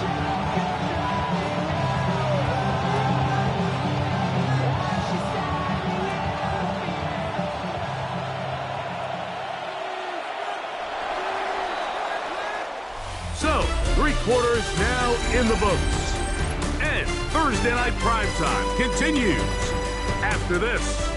So, 3 quarters now in the books. And Thursday Night Primetime continues after this.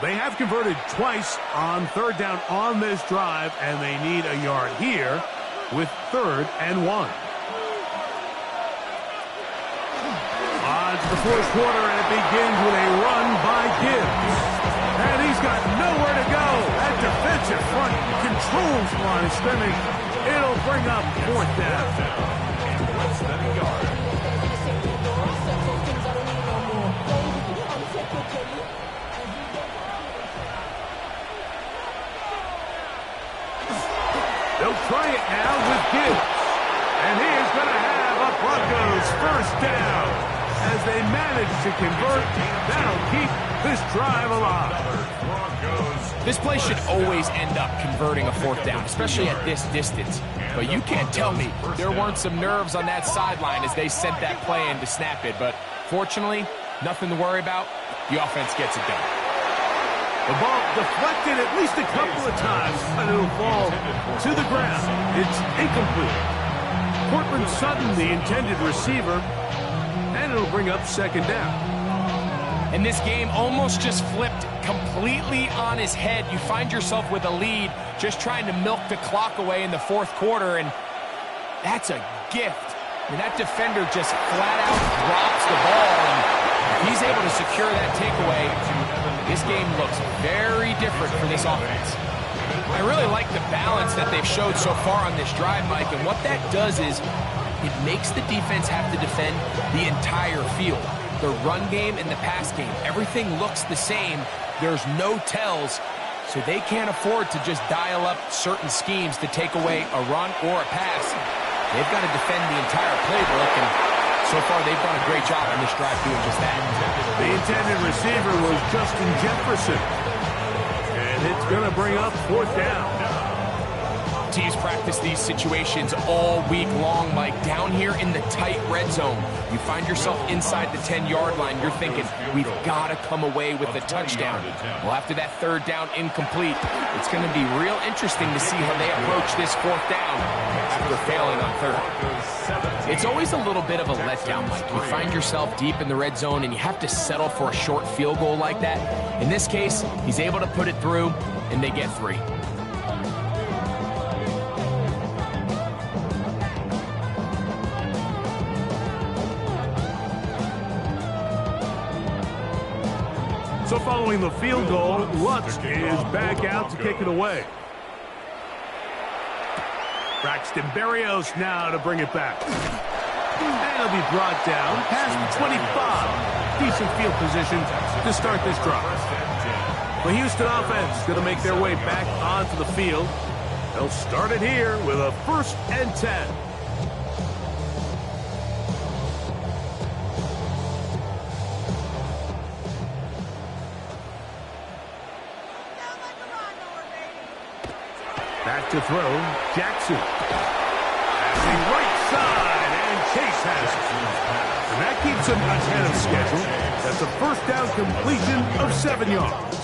They have converted twice on 3rd down on this drive, and they need a yard here with 3rd and 1. On to the 4th quarter, and it begins with a run by Gibbs. And he's got nowhere to go. That defensive front controls the line of scrimmage. It'll bring up 4th down. Less than a yard. They'll try it now with Gibbs. And he is going to have a Broncos first down. As they manage to convert, that'll keep this drive alive. This play should always end up converting a 4th down, especially at this distance. But you can't tell me there weren't some nerves on that sideline as they sent that play in to snap it. But fortunately, nothing to worry about. The offense gets it done. The ball deflected at least a couple of times, and it'll fall to the ground. It's incomplete. Cortland Sutton, the intended receiver, and it'll bring up 2nd down. And this game almost just flipped completely on his head. You find yourself with a lead, just trying to milk the clock away in the 4th quarter, and that's a gift. I mean, that defender just flat out drops the ball, and if he's able to secure that takeaway, this game looks very different for this offense. I really like the balance that they've showed so far on this drive, Mike, and what that does is it makes the defense have to defend the entire field. The run game and the pass game, everything looks the same. There's no tells, so they can't afford to just dial up certain schemes to take away a run or a pass. They've got to defend the entire playbook, and so far they've done a great job on this drive doing just that. The intended receiver was Justin Jefferson, and it's going to bring up 4th down. Teams practice these situations all week long, Mike. Down here in the tight red zone, you find yourself inside the 10-yard line. You're thinking, we've got to come away with a touchdown. Well, after that 3rd down incomplete, it's going to be real interesting to see how they approach this 4th down after failing on 3rd. It's always a little bit of a letdown, Mike. You find yourself deep in the red zone, and you have to settle for a short field goal like that. In this case, he's able to put it through, and they get 3. So following the field goal, Lutz is back out to kick it away. Braxton Berrios now to bring it back. And he'll be brought down past the 25. Decent field position to start this drive. The Houston offense going to make their way back onto the field. They'll start it here with a 1st and 10. Back to throw, Jackson. Passing right side, and Chase has it. And that keeps him ahead of schedule. That's a 1st down completion of 7 yards.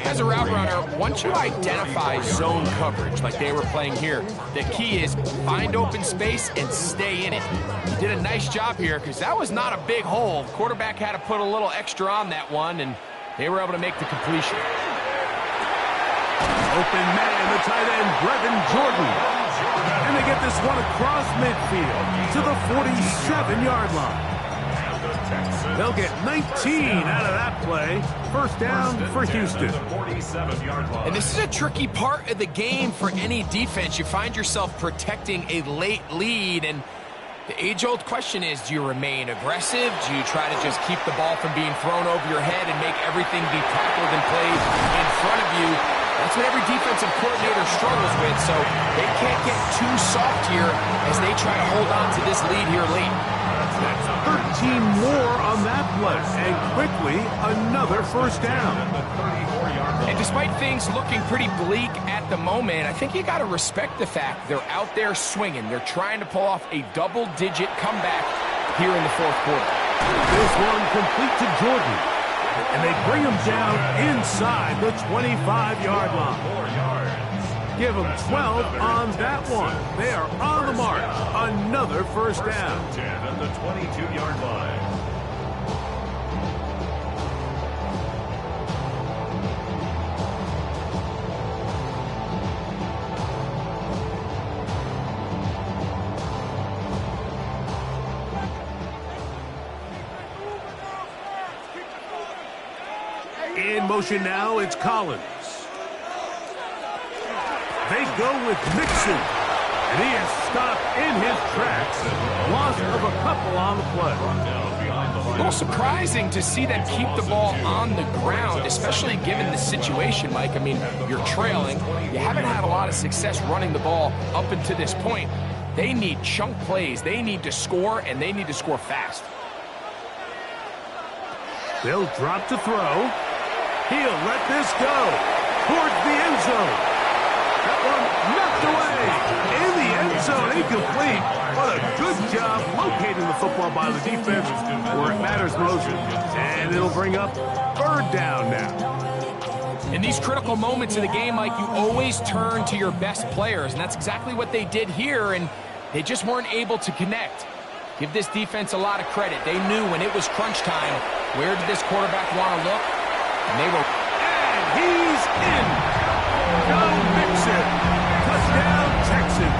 As a route runner, once you identify zone coverage like they were playing here, the key is find open space and stay in it. You did a nice job here because that was not a big hole. Quarterback had to put a little extra on that one, and They were able to make the completion. Open man, the tight end, Brevin Jordan. And they get this one across midfield to the 47-yard line. They'll get 19 out of that play. First down for Houston. And this is a tricky part of the game for any defense. You find yourself protecting a late lead, and the age-old question is, do you remain aggressive? Do you try to just keep the ball from being thrown over your head and make everything be tackled and played in front of you? That's what every defensive coordinator struggles with, so they can't get too soft here as they try to hold on to this lead here late. 13 more on that play, and quickly another first down. And despite things looking pretty bleak at the moment, I think you got to respect the fact they're out there swinging. They're trying to pull off a double-digit comeback here in the fourth quarter. This one complete to Jordan, and they bring him down inside the 25-yard line. Give them 12 on that one. They are on the mark. Another first down. 10 at the 22-yard line. In motion now, it's Collins. They go with Mixon, and he is stopped in his tracks. Loss of a couple on the play. A little surprising to see them keep the ball on the ground, especially given the situation, Mike. I mean, you're trailing. You haven't had a lot of success running the ball up until this point. They need chunk plays. They need to score, and they need to score fast. They'll drop to throw. He'll let this go towards the end zone. That one knocked away in the end zone, incomplete. What a good job locating the football by the defense where it matters most. And it'll bring up third down now. In these critical moments of the game, Mike, you always turn to your best players, and that's exactly what they did here, and they just weren't able to connect. Give this defense a lot of credit. They knew when it was crunch time, where did this quarterback want to look? And they were... And he's in. No Mixon. Touchdown, Texans.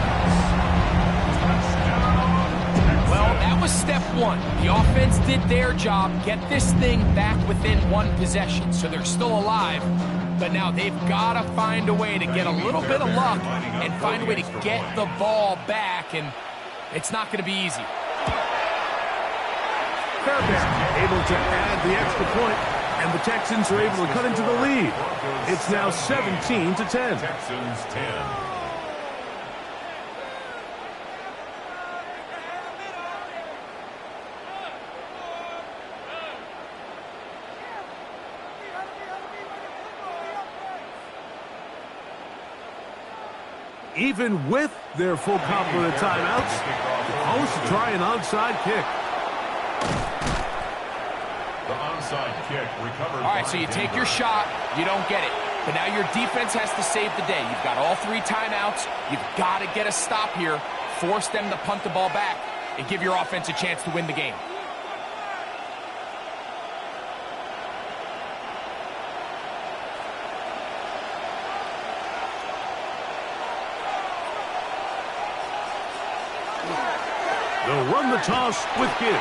Well, that was step one. The offense did their job, get this thing back within one possession, so they're still alive. But now they've got to find a way to get a little bit of luck and find a way to get the ball back, and it's not going to be easy. Fairbairn able to add the extra point, and the Texans are able to cut into the lead. It's now 17-10. Texans 10. Even with their full complement of timeouts, the Colts try an onside kick. The onside kick recovered. All right, so you take your shot, you don't get it. But now your defense has to save the day. You've got all three timeouts. You've got to get a stop here, force them to punt the ball back, and give your offense a chance to win the game. They'll run the toss with Gibbs.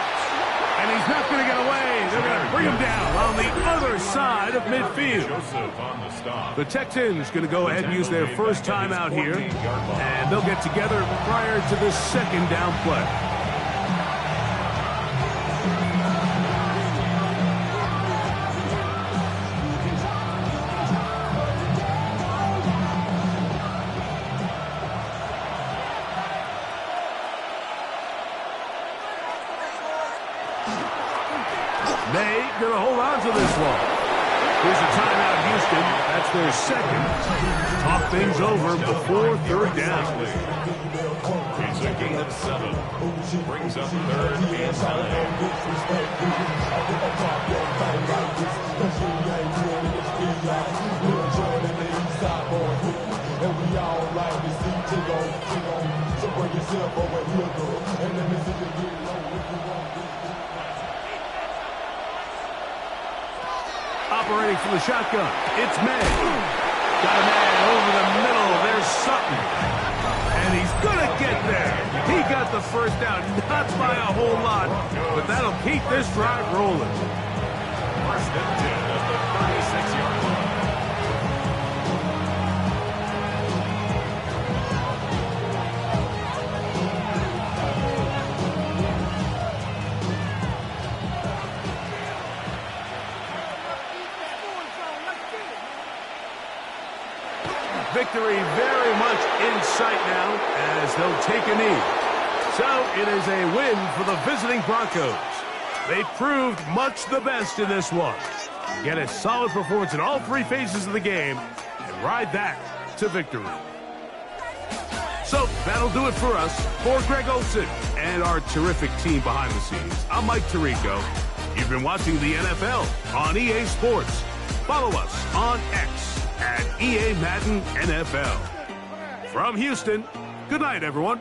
And he's not going to get away. They're going to bring him down on the other side of midfield. Joseph on the stop. The Texans going to go ahead and use their first timeout here. And they'll get together prior to the second down play. They going to hold on to this one. Here's a timeout, Houston. That's their second. Talk things over before third down. It's a gain of 7. Brings up third and 9. Operating from the shotgun, it's May. Got a man over the middle. There's Sutton. And he's going to get there. He got the first down, not by a whole lot, but that'll keep this drive rolling. First and 10 at the 36-yard line. Victory very much in sight now as they'll take a knee. So it is a win for the visiting Broncos. They proved much the best in this one. Get a solid performance in all three phases of the game and ride that to victory. So that'll do it for us. For Greg Olsen and our terrific team behind the scenes, I'm Mike Tirico. You've been watching the NFL on EA Sports. Follow us on X at EA Madden NFL. From Houston, good night, everyone.